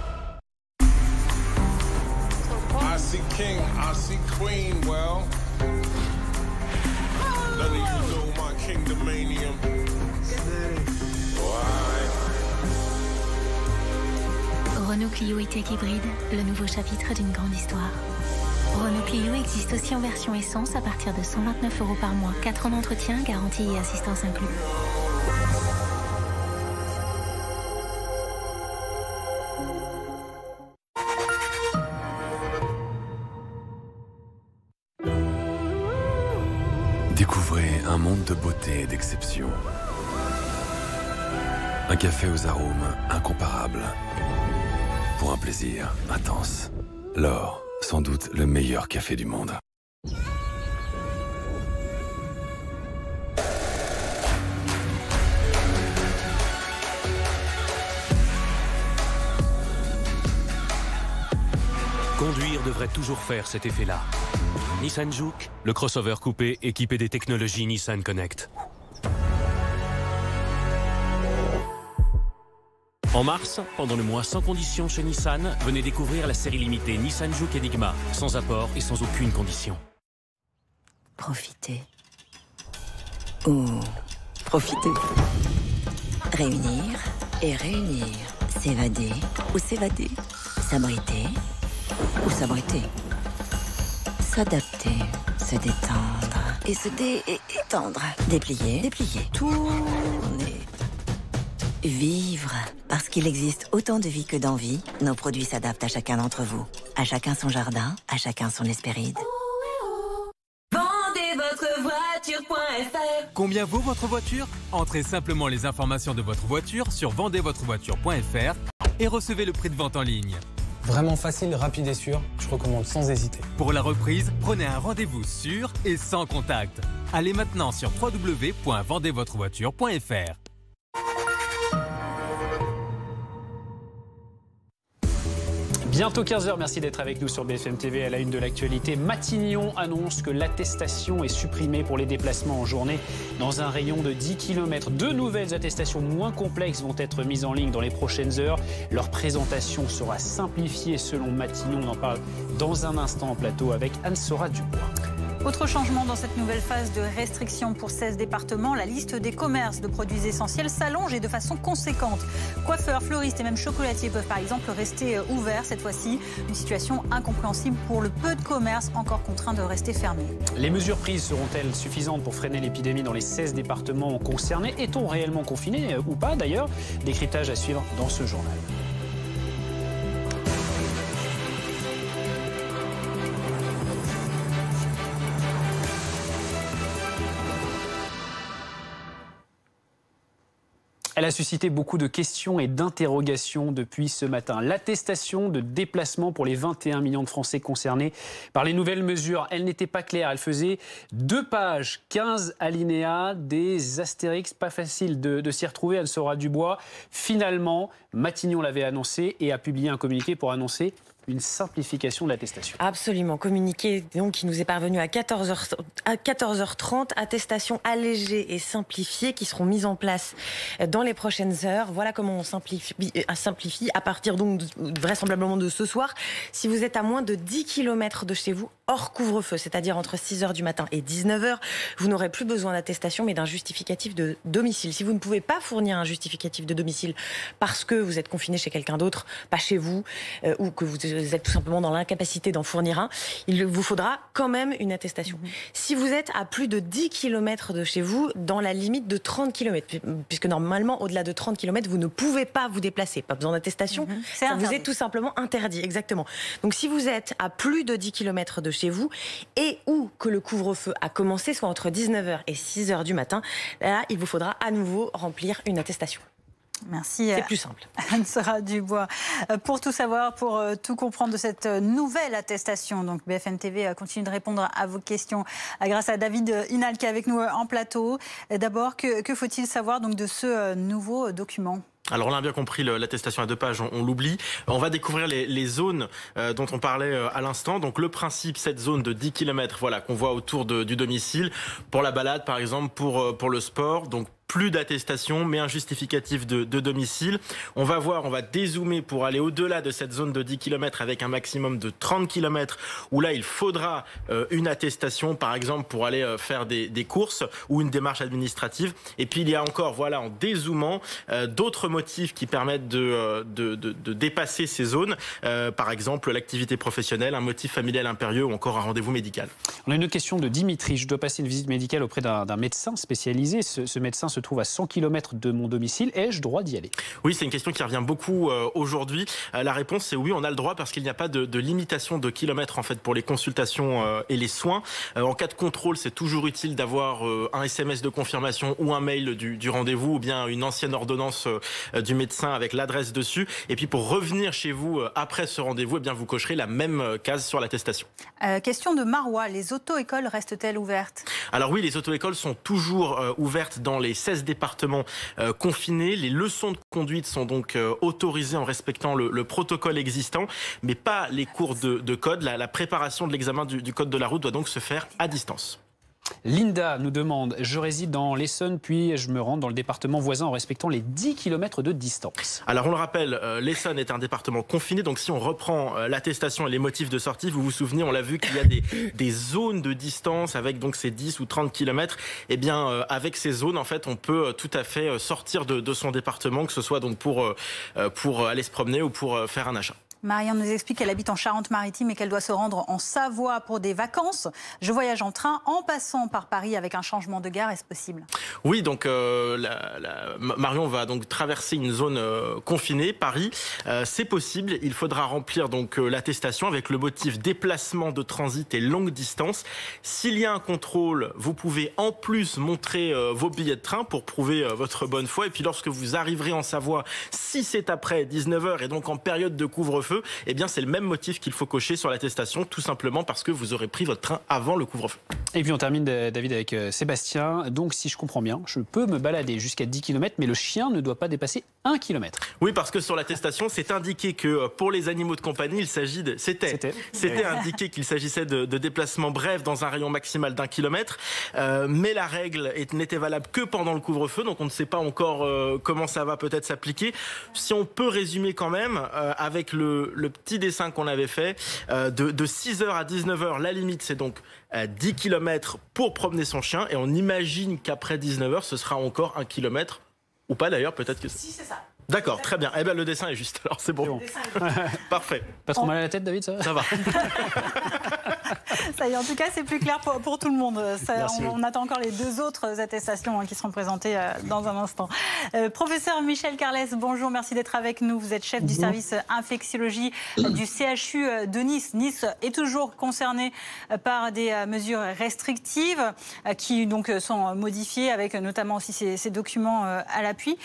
I see king, I see queen, well. None of you know my kingdomanium. Renault Clio E-Tech hybride, le nouveau chapitre d'une grande histoire. Renault Clio existe aussi en version essence à partir de 129 € par mois. 4 ans d'entretien, garantie et assistance inclus. Découvrez un monde de beauté et d'exception. Un café aux arômes incomparables. pour un plaisir intense. L'Or, sans doute le meilleur café du monde. Conduire devrait toujours faire cet effet-là. Nissan Juke, le crossover coupé équipé des technologies Nissan Connect. En mars, pendant le mois sans condition chez Nissan, venez découvrir la série limitée Nissan Juke Enigma, sans apport et sans aucune condition. Profiter. Ou profiter. Réunir et réunir. S'évader ou s'évader. S'abriter ou s'abriter. S'adapter, se détendre et se étendre. Déplier, déplier, tourner. Vivre. Parce qu'il existe autant de vie que d'envie, nos produits s'adaptent à chacun d'entre vous. À chacun son jardin, à chacun son Hespéride. Vendez votre voiture.fr. Combien vaut votre voiture? Entrez simplement les informations de votre voiture sur vendezvotrevoiture.fr et recevez le prix de vente en ligne. Vraiment facile, rapide et sûr, je recommande sans hésiter. Pour la reprise, prenez un rendez-vous sûr et sans contact. Allez maintenant sur www.vendezvotrevoiture.fr. Bientôt 15h, merci d'être avec nous sur BFM TV. À la une de l'actualité, Matignon annonce que l'attestation est supprimée pour les déplacements en journée dans un rayon de 10 km. 2 nouvelles attestations moins complexes vont être mises en ligne dans les prochaines heures. Leur présentation sera simplifiée selon Matignon. On en parle dans un instant en plateau avec Anne-Sora Dubois. Autre changement dans cette nouvelle phase de restriction pour 16 départements, la liste des commerces de produits essentiels s'allonge et de façon conséquente. Coiffeurs, fleuristes et même chocolatiers peuvent par exemple rester ouverts cette fois-ci. Une situation incompréhensible pour le peu de commerces encore contraints de rester fermés. Les mesures prises seront-elles suffisantes pour freiner l'épidémie dans les 16 départements concernés? Est-on réellement confiné ou pas d'ailleurs? Décryptage à suivre dans ce journal. Elle a suscité beaucoup de questions et d'interrogations depuis ce matin. L'attestation de déplacement pour les 21 millions de Français concernés par les nouvelles mesures, elle n'était pas claire. Elle faisait 2 pages, 15 alinéas, des astérix, pas facile de s'y retrouver. Anne-Sora Dubois, finalement, Matignon l'avait annoncé et a publié un communiqué pour annoncer une simplification de l'attestation. Absolument. Communiqué donc, qui nous est parvenu à 14h30. Attestation allégée et simplifiée qui seront mises en place dans les prochaines heures. Voilà comment on simplifie à partir donc vraisemblablement de ce soir. Si vous êtes à moins de 10 km de chez vous, hors couvre-feu, c'est-à-dire entre 6h du matin et 19h, vous n'aurez plus besoin d'attestation mais d'un justificatif de domicile. Si vous ne pouvez pas fournir un justificatif de domicile parce que vous êtes confiné chez quelqu'un d'autre, pas chez vous, ou que vous êtes tout simplement dans l'incapacité d'en fournir un, il vous faudra quand même une attestation. Si vous êtes à plus de 10 km de chez vous, dans la limite de 30 km, puisque normalement, au-delà de 30 km, vous ne pouvez pas vous déplacer. Pas besoin d'attestation, ça vous est tout simplement interdit. Exactement. Donc si vous êtes à plus de 10 km de chez vous et où que le couvre-feu a commencé, soit entre 19h et 6h du matin, là, il vous faudra à nouveau remplir une attestation. Merci. C'est plus simple. Anne-Sora Dubois. Pour tout savoir, pour tout comprendre de cette nouvelle attestation, donc BFM TV continue de répondre à vos questions grâce à David Inal qui est avec nous en plateau. D'abord, que faut-il savoir donc de ce nouveau document ? Alors là, on a bien compris, l'attestation à 2 pages, on l'oublie. On va découvrir les zones dont on parlait à l'instant. Donc le principe, cette zone de 10 km, voilà, qu'on voit autour du domicile, pour la balade par exemple, pour le sport. Donc plus d'attestation, mais un justificatif de domicile. On va dézoomer pour aller au-delà de cette zone de 10 km avec un maximum de 30 km où là, il faudra une attestation, par exemple, pour aller faire des courses ou une démarche administrative. Et puis, il y a encore, voilà, en dézoomant, d'autres motifs qui permettent de dépasser ces zones. Par exemple, l'activité professionnelle, un motif familial impérieux ou encore un rendez-vous médical. On a une autre question de Dimitri. Je dois passer une visite médicale auprès d'un médecin spécialisé. Ce médecin se trouve à 100 km de mon domicile. Ai-je droit d'y aller? Oui, c'est une question qui revient beaucoup aujourd'hui. La réponse, c'est oui, on a le droit parce qu'il n'y a pas de limitation de kilomètres en fait pour les consultations et les soins. En cas de contrôle, c'est toujours utile d'avoir un SMS de confirmation ou un mail du rendez-vous ou bien une ancienne ordonnance du médecin avec l'adresse dessus. Et puis pour revenir chez vous après ce rendez-vous, eh bien vous cocherez la même case sur l'attestation. Question de Marois, les auto-écoles restent-elles ouvertes? Alors oui, les auto-écoles sont toujours ouvertes dans les 16 départements confinés. Les leçons de conduite sont donc autorisées en respectant le protocole existant, mais pas les cours de code. La préparation de l'examen du code de la route doit donc se faire à distance. Linda nous demande, je réside dans l'Essonne, puis je me rends dans le département voisin en respectant les 10 km de distance. Alors on le rappelle, l'Essonne est un département confiné, donc si on reprend l'attestation et les motifs de sortie, vous vous souvenez, on l'a vu qu'il y a des zones de distance avec donc ces 10 ou 30 km. Eh bien, avec ces zones, en fait, on peut tout à fait sortir de son département, que ce soit donc pour aller se promener ou pour faire un achat. Marianne nous explique qu'elle habite en Charente-Maritime et qu'elle doit se rendre en Savoie pour des vacances. Je voyage en train en passant par Paris avec un changement de gare, est-ce possible? Oui, donc Marion va donc traverser une zone confinée, Paris. C'est possible, il faudra remplir donc l'attestation avec le motif déplacement de transit et longue distance. S'il y a un contrôle, vous pouvez en plus montrer vos billets de train pour prouver votre bonne foi. Et puis lorsque vous arriverez en Savoie, si c'est après 19h et donc en période de couvre-feu, eh bien c'est le même motif qu'il faut cocher sur l'attestation, tout simplement parce que vous aurez pris votre train avant le couvre-feu. Et puis on termine, David, avec Sébastien. Donc si je comprends bien, je peux me balader jusqu'à 10 km, mais le chien ne doit pas dépasser 1 km. Oui, parce que sur l'attestation, c'est indiqué que pour les animaux de compagnie, il s'agit de... C'était indiqué qu'il s'agissait de déplacements brefs dans un rayon maximal d'1 kilomètre, mais la règle n'était valable que pendant le couvre-feu, donc on ne sait pas encore comment ça va peut-être s'appliquer. Si on peut résumer quand même, avec le petit dessin qu'on avait fait, de 6h à 19h, la limite c'est donc 10 km pour promener son chien, et on imagine qu'après 19h, ce sera encore 1 kilomètre, ou pas d'ailleurs, peut-être que... Si, c'est ça. D'accord, très bien. Eh bien, le dessin est juste, alors c'est bon. Parfait. Pas trop mal à la tête, David, ça? Ça va. Ça y est, en tout cas, c'est plus clair pour tout le monde. On attend encore les deux autres attestations qui seront présentées dans un instant. Professeur Michel Carles, bonjour, merci d'être avec nous. Vous êtes chef du service infectiologie du CHU de Nice. Nice est toujours concerné par des mesures restrictives qui donc sont modifiées avec notamment aussi ces documents à l'appui.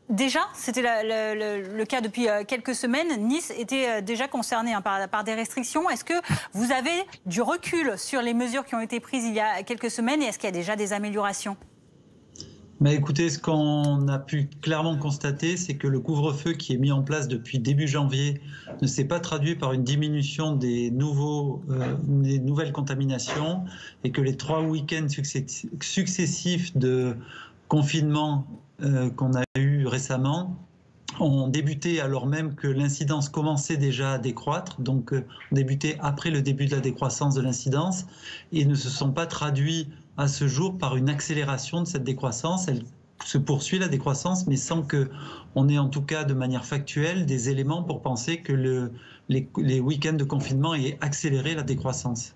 Déjà, c'était le cas depuis quelques semaines. Nice était déjà concerné par des restrictions. Est-ce que vous avez du recul sur les mesures qui ont été prises il y a quelques semaines et est-ce qu'il y a déjà des améliorations? Écoutez, ce qu'on a pu clairement constater, c'est que le couvre-feu qui est mis en place depuis début janvier ne s'est pas traduit par une diminution des nouvelles contaminations et que les 3 week-ends successifs de confinement qu'on a eu récemment ont débuté alors même que l'incidence commençait déjà à décroître, donc débuté après le début de la décroissance de l'incidence, et ne se sont pas traduits à ce jour par une accélération de cette décroissance. Elle se poursuit, la décroissance, mais sans qu'on ait en tout cas de manière factuelle des éléments pour penser que les week-ends de confinement aient accéléré la décroissance.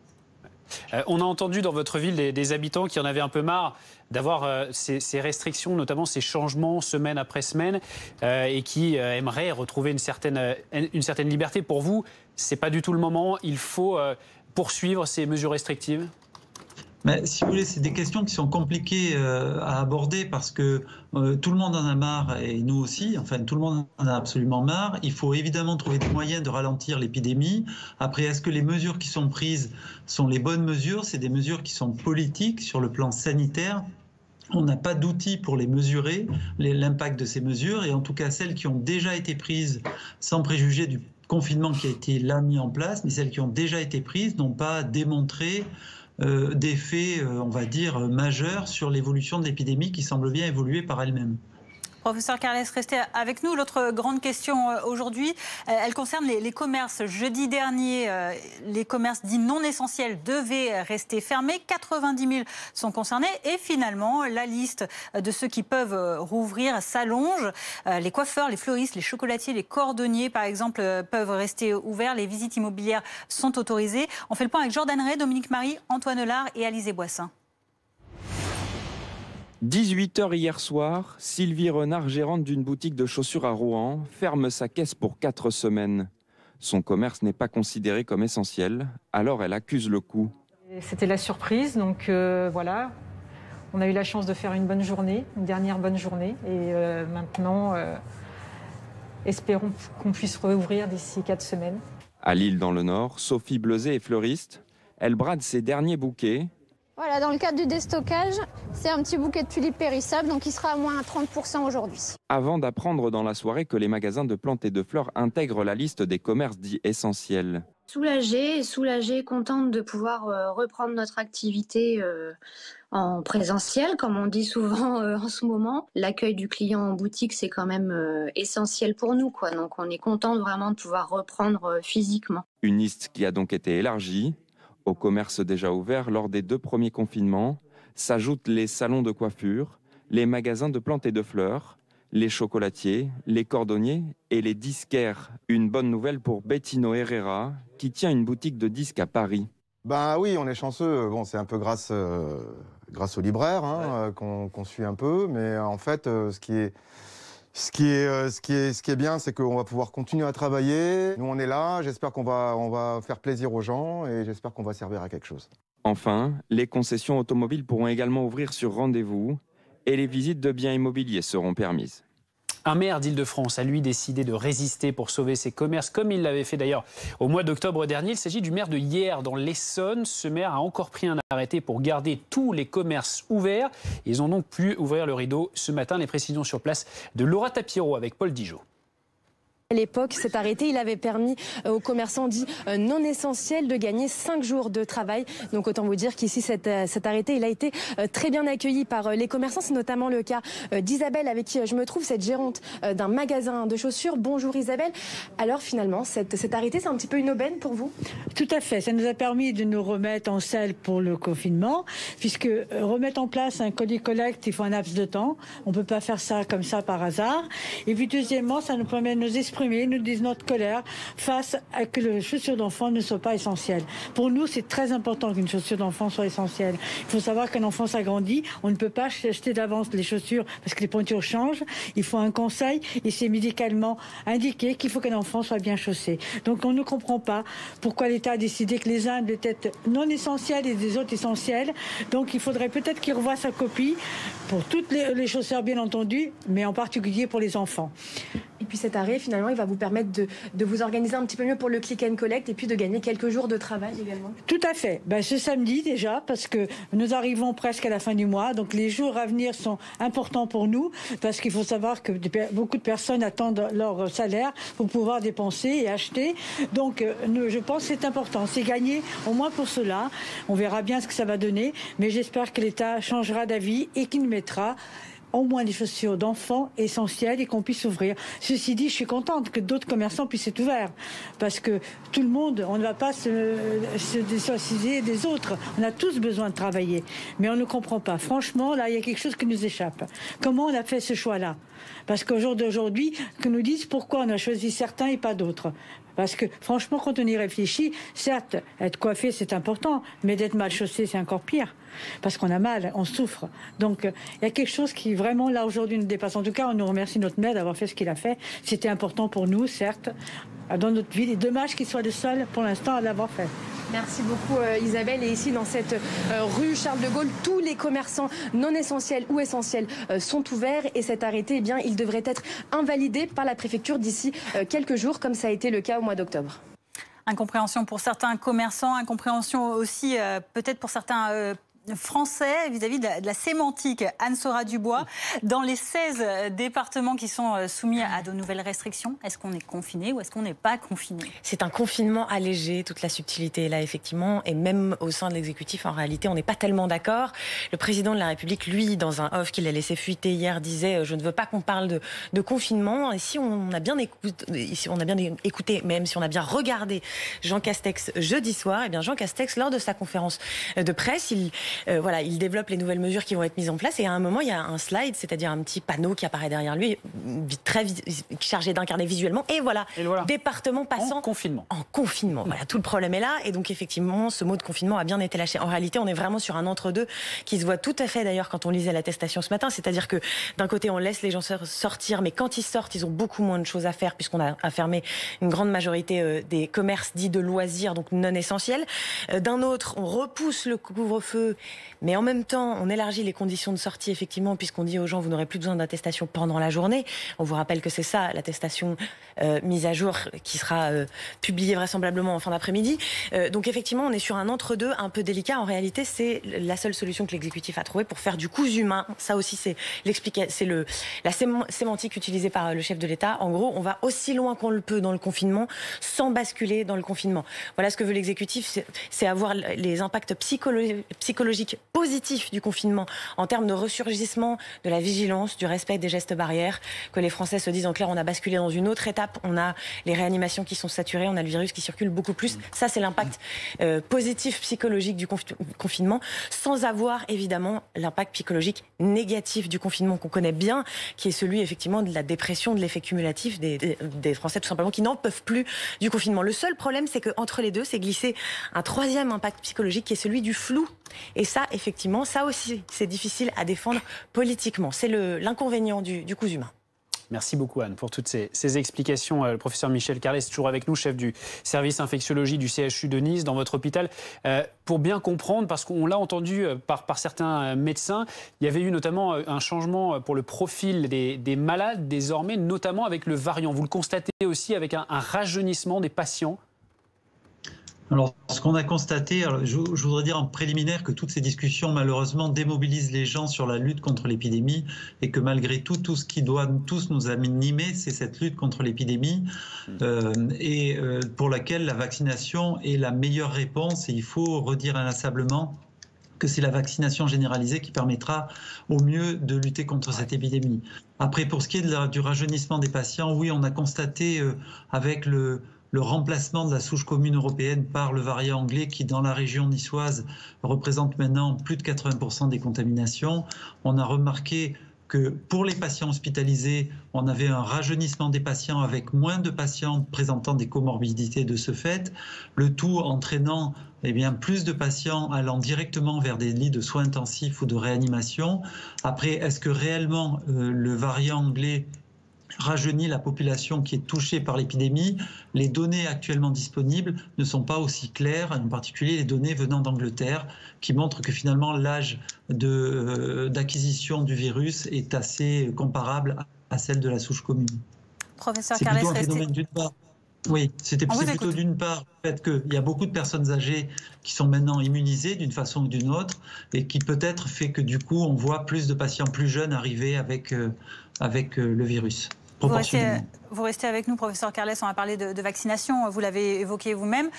On a entendu dans votre ville des habitants qui en avaient un peu marre d'avoir ces restrictions, notamment ces changements semaine après semaine, et qui aimeraient retrouver une certaine liberté. Pour vous, ce n'est pas du tout le moment, il faut poursuivre ces mesures restrictives? Mais si vous voulez, c'est des questions qui sont compliquées à aborder parce que tout le monde en a marre et nous aussi, enfin tout le monde en a absolument marre. Il faut évidemment trouver des moyens de ralentir l'épidémie. Après, est-ce que les mesures qui sont prises sont les bonnes mesures? C'est des mesures qui sont politiques sur le plan sanitaire. On n'a pas d'outils pour les mesurer, l'impact de ces mesures, et en tout cas celles qui ont déjà été prises, sans préjuger du confinement qui a été là mis en place, mais celles qui ont déjà été prises n'ont pas démontré d'effets, on va dire, majeurs sur l'évolution de l'épidémie qui semble bien évoluer par elle-même. Professeur Carles, restez avec nous. L'autre grande question aujourd'hui, elle concerne les commerces. Jeudi dernier, les commerces dits non essentiels devaient rester fermés. 90 000 sont concernés. Et finalement, la liste de ceux qui peuvent rouvrir s'allonge. Les coiffeurs, les fleuristes, les chocolatiers, les cordonniers, par exemple, peuvent rester ouverts. Les visites immobilières sont autorisées. On fait le point avec Jordan Ray, Dominique Marie, Antoine Lard et Alizé Boissin. 18h hier soir, Sylvie Renard, gérante d'une boutique de chaussures à Rouen, ferme sa caisse pour 4 semaines. Son commerce n'est pas considéré comme essentiel, alors elle accuse le coup. C'était la surprise, donc voilà. On a eu la chance de faire une bonne journée, une dernière bonne journée. Et maintenant, espérons qu'on puisse rouvrir d'ici 4 semaines. À Lille, dans le Nord, Sophie Bleuzet est fleuriste. Elle brade ses derniers bouquets. Voilà, dans le cadre du déstockage, c'est un petit bouquet de tulipes périssables, donc il sera à moins 30% aujourd'hui. Avant d'apprendre dans la soirée que les magasins de plantes et de fleurs intègrent la liste des commerces dits essentiels. Soulagée, contente de pouvoir reprendre notre activité en présentiel, comme on dit souvent en ce moment. L'accueil du client en boutique, c'est quand même essentiel pour nous, quoi. Donc on est content vraiment de pouvoir reprendre physiquement. Une liste qui a donc été élargie. Aux commerces déjà ouverts lors des 2 premiers confinements s'ajoutent les salons de coiffure, les magasins de plantes et de fleurs, les chocolatiers, les cordonniers et les disquaires. Une bonne nouvelle pour Bettino Herrera, qui tient une boutique de disques à Paris. Ben oui, on est chanceux. Bon, c'est un peu grâce aux libraires qu'on suit un peu, mais en fait, ce qui est bien, c'est qu'on va pouvoir continuer à travailler. Nous, on est là. J'espère qu'on va faire plaisir aux gens et j'espère qu'on va servir à quelque chose. Enfin, les concessions automobiles pourront également ouvrir sur rendez-vous et les visites de biens immobiliers seront permises. Un maire d'Île-de-France a lui décidé de résister pour sauver ses commerces, comme il l'avait fait d'ailleurs au mois d'octobre dernier. Il s'agit du maire de Hyères, dans l'Essonne. Ce maire a encore pris un arrêté pour garder tous les commerces ouverts. Ils ont donc pu ouvrir le rideau ce matin. Les précisions sur place de Laura Tapiro avec Paul Dijon. À l'époque, cet arrêté, il avait permis aux commerçants dits non essentiels de gagner 5 jours de travail. Donc autant vous dire qu'ici, cet arrêté, il a été très bien accueilli par les commerçants. C'est notamment le cas d'Isabelle, avec qui je me trouve, cette gérante d'un magasin de chaussures. Bonjour Isabelle. Alors finalement, cet arrêté, c'est un petit peu une aubaine pour vous? Tout à fait. Ça nous a permis de nous remettre en selle pour le confinement, puisque remettre en place un colis collecte, il faut un laps de temps. On ne peut pas faire ça comme ça par hasard. Et puis deuxièmement, ça nous permet de nous exprimer, nous disent notre colère face à que les chaussures d'enfant ne soient pas essentielles. Pour nous, c'est très important qu'une chaussure d'enfant soit essentielle. Il faut savoir qu'un enfant s'agrandit, on ne peut pas acheter d'avance les chaussures parce que les pointures changent. Il faut un conseil et c'est médicalement indiqué qu'il faut qu'un enfant soit bien chaussé. Donc on ne comprend pas pourquoi l'État a décidé que les uns devaient être non essentiels et des autres essentiels. Donc il faudrait peut-être qu'il revoie sa copie pour toutes les chaussures bien entendu, mais en particulier pour les enfants. Et puis cet arrêt, finalement, il va vous permettre de vous organiser un petit peu mieux pour le click and collect et puis de gagner quelques jours de travail également. Tout à fait. Ce samedi déjà, parce que nous arrivons presque à la fin du mois, donc les jours à venir sont importants pour nous, parce qu'il faut savoir que beaucoup de personnes attendent leur salaire pour pouvoir dépenser et acheter. Donc je pense que c'est important. C'est gagné au moins pour cela. On verra bien ce que ça va donner, mais j'espère que l'État changera d'avis et qu'il mettra au moins des chaussures d'enfants essentielles et qu'on puisse ouvrir. Ceci dit, je suis contente que d'autres commerçants puissent être ouverts. Parce que tout le monde, on ne va pas se dissocier des autres. On a tous besoin de travailler. Mais on ne comprend pas. Franchement, là, il y a quelque chose qui nous échappe. Comment on a fait ce choix-là? Parce qu'au jour d'aujourd'hui, que nous disent pourquoi on a choisi certains et pas d'autres. Parce que franchement, quand on y réfléchit, certes, être coiffé, c'est important, mais d'être mal chaussé, c'est encore pire. Parce qu'on a mal, on souffre. Donc, il y a quelque chose qui vraiment, là, aujourd'hui, nous dépasse. En tout cas, on nous remercie notre maire d'avoir fait ce qu'il a fait. C'était important pour nous, certes, dans notre ville. Et dommage qu'il soit le seul, pour l'instant, à l'avoir fait. Merci beaucoup Isabelle. Et ici, dans cette rue Charles de Gaulle, tous les commerçants non essentiels ou essentiels sont ouverts. Et cet arrêté, eh bien, il devrait être invalidé par la préfecture d'ici quelques jours, comme ça a été le cas au mois d'octobre. Incompréhension pour certains commerçants, incompréhension aussi peut-être pour certains français vis-à-vis de la sémantique. Anne-Sora Dubois, dans les 16 départements qui sont soumis à de nouvelles restrictions, est-ce qu'on est confiné ou est-ce qu'on n'est pas confiné? C'est un confinement allégé, toute la subtilité est là effectivement, et même au sein de l'exécutif, en réalité, on n'est pas tellement d'accord. Le président de la République, lui, dans un off qu'il a laissé fuiter hier, disait « je ne veux pas qu'on parle de confinement ». Et si on a bien écouté, même si on a bien regardé Jean Castex jeudi soir, et bien Jean Castex, lors de sa conférence de presse, il développe les nouvelles mesures qui vont être mises en place, et à un moment, il y a un slide, c'est-à-dire un petit panneau qui apparaît derrière lui, très chargé d'incarner visuellement, et voilà, département passant en confinement. Voilà, tout le problème est là, et donc effectivement, ce mot de confinement a bien été lâché. En réalité, on est vraiment sur un entre-deux qui se voit tout à fait d'ailleurs quand on lisait l'attestation ce matin, c'est-à-dire que d'un côté, on laisse les gens sortir, mais quand ils sortent, ils ont beaucoup moins de choses à faire, puisqu'on a fermé une grande majorité des commerces dits de loisirs, donc non essentiels. D'un autre, on repousse le couvre-feu, mais en même temps, on élargit les conditions de sortie, effectivement, puisqu'on dit aux gens, vous n'aurez plus besoin d'attestation pendant la journée. On vous rappelle que c'est ça, l'attestation mise à jour, qui sera publiée vraisemblable en fin d'après-midi. Donc effectivement, on est sur un entre-deux un peu délicat. En réalité, c'est la seule solution que l'exécutif a trouvée pour faire du cousu humain. Ça aussi, c'est la sémantique utilisée par le chef de l'État. En gros, on va aussi loin qu'on le peut dans le confinement, sans basculer dans le confinement. Voilà ce que veut l'exécutif, c'est avoir les impacts psychologiques positifs du confinement en termes de ressurgissement de la vigilance, du respect des gestes barrières, que les Français se disent en clair, on a basculé dans une autre étape, on a les réanimations qui sont saturées, on a le virus qui circule beaucoup plus. Ça, c'est l'impact positif psychologique du confinement, sans avoir évidemment l'impact psychologique négatif du confinement qu'on connaît bien, qui est celui effectivement de la dépression, de l'effet cumulatif des Français tout simplement qui n'en peuvent plus du confinement. Le seul problème, c'est qu'entre les deux, c'est glissé un troisième impact psychologique qui est celui du flou. Et ça, effectivement, ça aussi, c'est difficile à défendre politiquement. C'est l'inconvénient du cousu humain. Merci beaucoup Anne pour toutes ces explications. Le professeur Michel Carlet est toujours avec nous, chef du service infectiologie du CHU de Nice, dans votre hôpital. Pour bien comprendre, parce qu'on l'a entendu par certains médecins, il y avait eu notamment un changement pour le profil des malades désormais, notamment avec le variant. Vous le constatez aussi avec un rajeunissement des patients? Alors, ce qu'on a constaté, je voudrais dire en préliminaire que toutes ces discussions, malheureusement, démobilisent les gens sur la lutte contre l'épidémie et que malgré tout ce qui doit tous nous animer, c'est cette lutte contre l'épidémie pour laquelle la vaccination est la meilleure réponse. Et il faut redire inlassablement que c'est la vaccination généralisée qui permettra au mieux de lutter contre cette épidémie. Après, pour ce qui est du rajeunissement des patients, oui, on a constaté avec le remplacement de la souche commune européenne par le variant anglais qui, dans la région niçoise, représente maintenant plus de 80% des contaminations. On a remarqué que pour les patients hospitalisés, on avait un rajeunissement des patients avec moins de patients présentant des comorbidités de ce fait, le tout entraînant plus de patients allant directement vers des lits de soins intensifs ou de réanimation. Après, est-ce que réellement le variant anglais rajeunit la population qui est touchée par l'épidémie? Les données actuellement disponibles ne sont pas aussi claires, en particulier les données venant d'Angleterre, qui montrent que finalement l'âge d'acquisition du virus est assez comparable à celle de la souche commune. Professeur C'est Carles, plutôt un phénomène d'une part. Oui, c'est plutôt d'une part le fait qu'il y a beaucoup de personnes âgées qui sont maintenant immunisées d'une façon ou d'une autre et qui peut-être fait que du coup on voit plus de patients plus jeunes arriver avec le virus. Vous restez avec nous, professeur Carles, on va parler de vaccination, vous l'avez évoqué vous-même.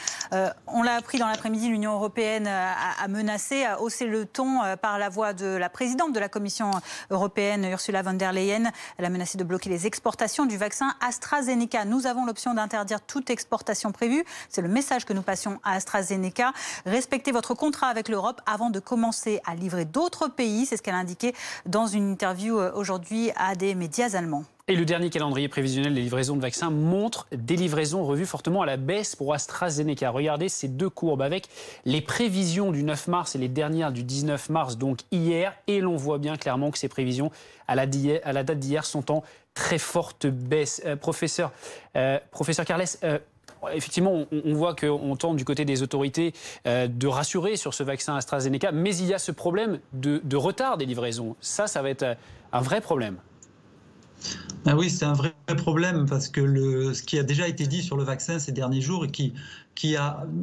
On l'a appris dans l'après-midi, l'Union européenne a menacé, a haussé le ton par la voix de la présidente de la Commission européenne, Ursula von der Leyen. Elle a menacé de bloquer les exportations du vaccin AstraZeneca. Nous avons l'option d'interdire toute exportation prévue. C'est le message que nous passions à AstraZeneca. Respectez votre contrat avec l'Europe avant de commencer à livrer d'autres pays. C'est ce qu'elle a indiqué dans une interview aujourd'hui à des médias allemands. Et le dernier calendrier prévisionnel des livraisons de vaccins montre des livraisons revues fortement à la baisse pour AstraZeneca. Regardez ces deux courbes avec les prévisions du 9 mars et les dernières du 19 mars, donc hier. Et l'on voit bien clairement que ces prévisions à la date d'hier sont en très forte baisse. Professeur Carles, effectivement, on voit qu'on tente du côté des autorités de rassurer sur ce vaccin AstraZeneca, mais il y a ce problème de retard des livraisons. Ça va être un vrai problème. Ah oui, c'est un vrai problème parce que ce qui a déjà été dit sur le vaccin ces derniers jours et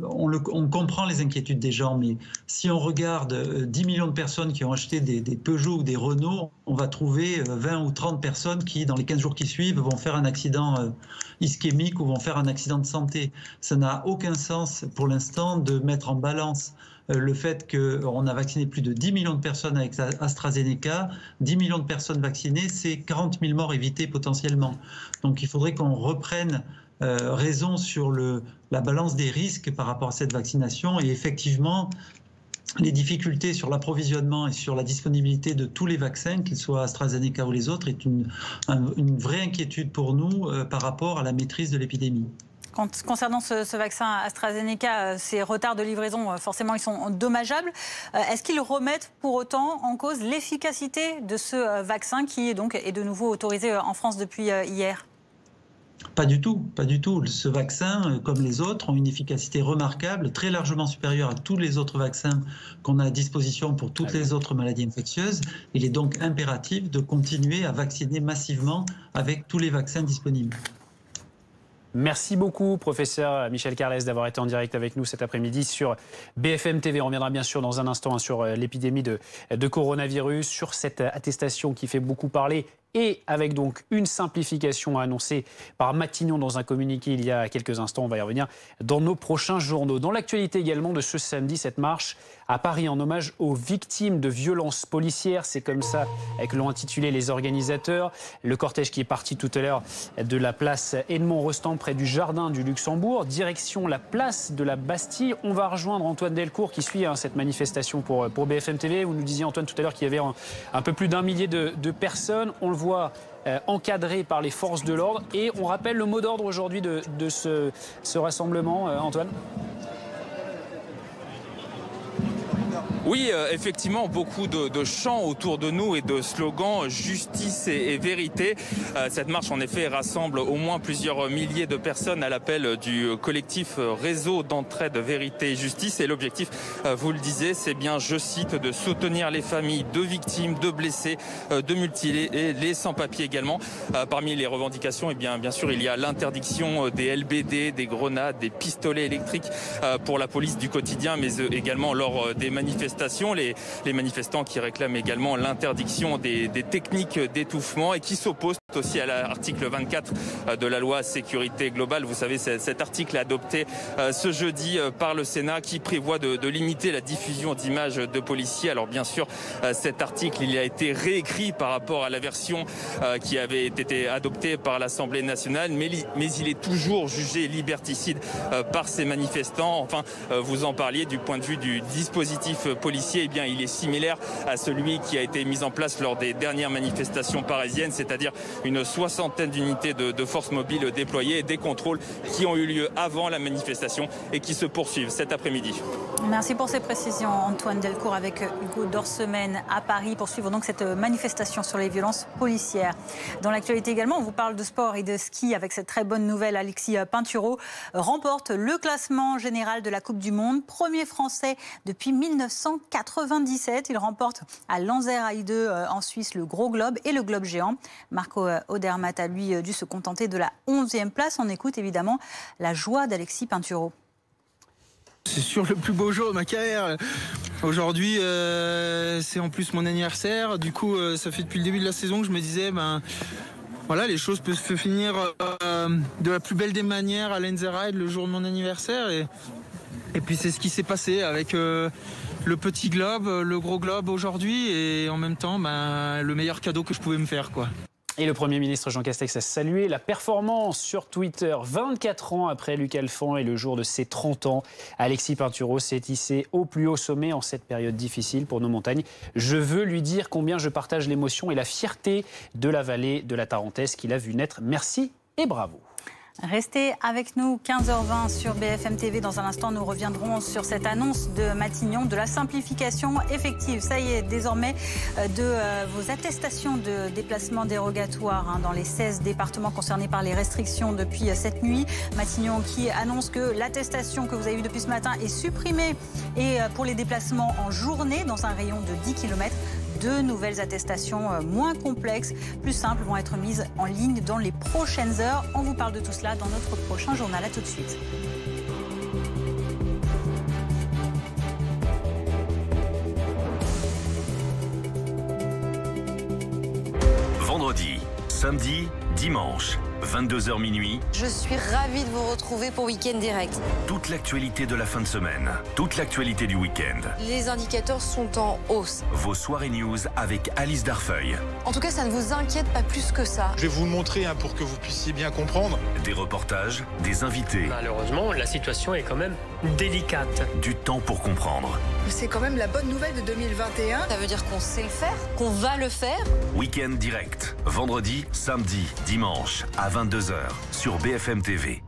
on comprend les inquiétudes des gens, mais si on regarde 10 millions de personnes qui ont acheté des Peugeot ou des Renault, on va trouver 20 ou 30 personnes qui, dans les 15 jours qui suivent, vont faire un accident ischémique ou vont faire un accident de santé. Ça n'a aucun sens pour l'instant de mettre en balance le fait qu'on a vacciné plus de 10 millions de personnes avec AstraZeneca. 10 millions de personnes vaccinées, c'est 40 000 morts évitées potentiellement. Donc il faudrait qu'on reprenne raison sur la balance des risques par rapport à cette vaccination. Et effectivement, les difficultés sur l'approvisionnement et sur la disponibilité de tous les vaccins, qu'ils soient AstraZeneca ou les autres, est une vraie inquiétude pour nous par rapport à la maîtrise de l'épidémie. Concernant ce vaccin AstraZeneca, ces retards de livraison, forcément, ils sont dommageables. Est-ce qu'ils remettent pour autant en cause l'efficacité de ce vaccin qui est de nouveau autorisé en France depuis hier ? Pas du tout, pas du tout. Ce vaccin, comme les autres, ont une efficacité remarquable, très largement supérieure à tous les autres vaccins qu'on a à disposition pour toutes les autres maladies infectieuses. Il est donc impératif de continuer à vacciner massivement avec tous les vaccins disponibles. Merci beaucoup, professeur Michel Carlès, d'avoir été en direct avec nous cet après-midi sur BFM TV. On reviendra bien sûr dans un instant sur l'épidémie de coronavirus, sur cette attestation qui fait beaucoup parler et avec donc une simplification annoncée par Matignon dans un communiqué il y a quelques instants. On va y revenir dans nos prochains journaux. Dans l'actualité également de ce samedi, cette marche à Paris en hommage aux victimes de violences policières. C'est comme ça que l'ont intitulé les organisateurs. Le cortège qui est parti tout à l'heure de la place Edmond-Rostand près du Jardin du Luxembourg, direction la place de la Bastille. On va rejoindre Antoine Delcourt qui suit cette manifestation pour BFM TV. Vous nous disiez, Antoine, tout à l'heure qu'il y avait un peu plus d'1 millier de personnes. On le voit encadré par les forces de l'ordre. Et on rappelle le mot d'ordre aujourd'hui de ce rassemblement, Antoine ? Oui, effectivement, beaucoup de chants autour de nous et de slogans justice et vérité. Cette marche, en effet, rassemble au moins plusieurs milliers de personnes à l'appel du collectif Réseau d'entraide vérité et justice. Et l'objectif, vous le disiez, c'est bien, je cite, de soutenir les familles de victimes, de blessés, de mutilés et les sans-papiers également. Parmi les revendications, eh bien sûr, il y a l'interdiction des LBD, des grenades, des pistolets électriques pour la police du quotidien, mais également lors des manifestations. Les manifestants qui réclament également l'interdiction des techniques d'étouffement et qui s'opposent aussi à l'article 24 de la loi sécurité globale. Vous savez, cet article adopté ce jeudi par le Sénat qui prévoit de limiter la diffusion d'images de policiers. Alors bien sûr, cet article, il a été réécrit par rapport à la version qui avait été adoptée par l'Assemblée nationale, mais il est toujours jugé liberticide par ces manifestants. Enfin, vous en parliez du point de vue du dispositif policier, eh bien, il est similaire à celui qui a été mis en place lors des dernières manifestations parisiennes, c'est-à-dire une 60aine d'unités de forces mobiles déployées et des contrôles qui ont eu lieu avant la manifestation et qui se poursuivent cet après-midi. Merci pour ces précisions, Antoine Delcourt, avec Hugo Dorsemène à Paris pour suivre donc cette manifestation sur les violences policières. Dans l'actualité également, on vous parle de sport et de ski avec cette très bonne nouvelle. Alexis Pinturault remporte le classement général de la Coupe du Monde. Premier Français depuis 1997. Il remporte à Lanzerheide en Suisse le gros globe et le globe géant. Marco Odermatt a lui dû se contenter de la 11e place. On écoute évidemment la joie d'Alexis Pinturault. C'est sûr le plus beau jour de ma carrière. Aujourd'hui, c'est en plus mon anniversaire. Du coup, ça fait depuis le début de la saison que je me disais, voilà, les choses peuvent se finir de la plus belle des manières à Lanzerheide le jour de mon anniversaire. Et puis c'est ce qui s'est passé avec le petit globe, le gros globe aujourd'hui et en même temps le meilleur cadeau que je pouvais me faire, quoi. Et le Premier ministre Jean Castex a salué la performance sur Twitter. 24 ans après Luc Alphand et le jour de ses 30 ans, Alexis Pinturault s'est hissé au plus haut sommet en cette période difficile pour nos montagnes. Je veux lui dire combien je partage l'émotion et la fierté de la vallée de la Tarentaise qu'il a vu naître. Merci et bravo. Restez avec nous, 15h20 sur BFM TV. Dans un instant, nous reviendrons sur cette annonce de Matignon de la simplification effective. Ça y est, désormais, de vos attestations de déplacement dérogatoire dans les 16 départements concernés par les restrictions depuis cette nuit. Matignon qui annonce que l'attestation que vous avez vue depuis ce matin est supprimée et pour les déplacements en journée dans un rayon de 10 km. 2 nouvelles attestations moins complexes, plus simples, vont être mises en ligne dans les prochaines heures. On vous parle de tout cela dans notre prochain journal. À tout de suite. Vendredi, samedi, dimanche, 22h minuit. Je suis ravie de vous retrouver pour Week-end Direct. Toute l'actualité de la fin de semaine, toute l'actualité du week-end. Les indicateurs sont en hausse. Vos soirées news avec Alice Darfeuille. En tout cas, ça ne vous inquiète pas plus que ça. Je vais vous le montrer pour que vous puissiez bien comprendre. Des reportages, des invités. Malheureusement, la situation est quand même délicate. Du temps pour comprendre. C'est quand même la bonne nouvelle de 2021. Ça veut dire qu'on sait le faire, qu'on va le faire. Week-end Direct, vendredi, samedi, dimanche à 22h sur BFM TV.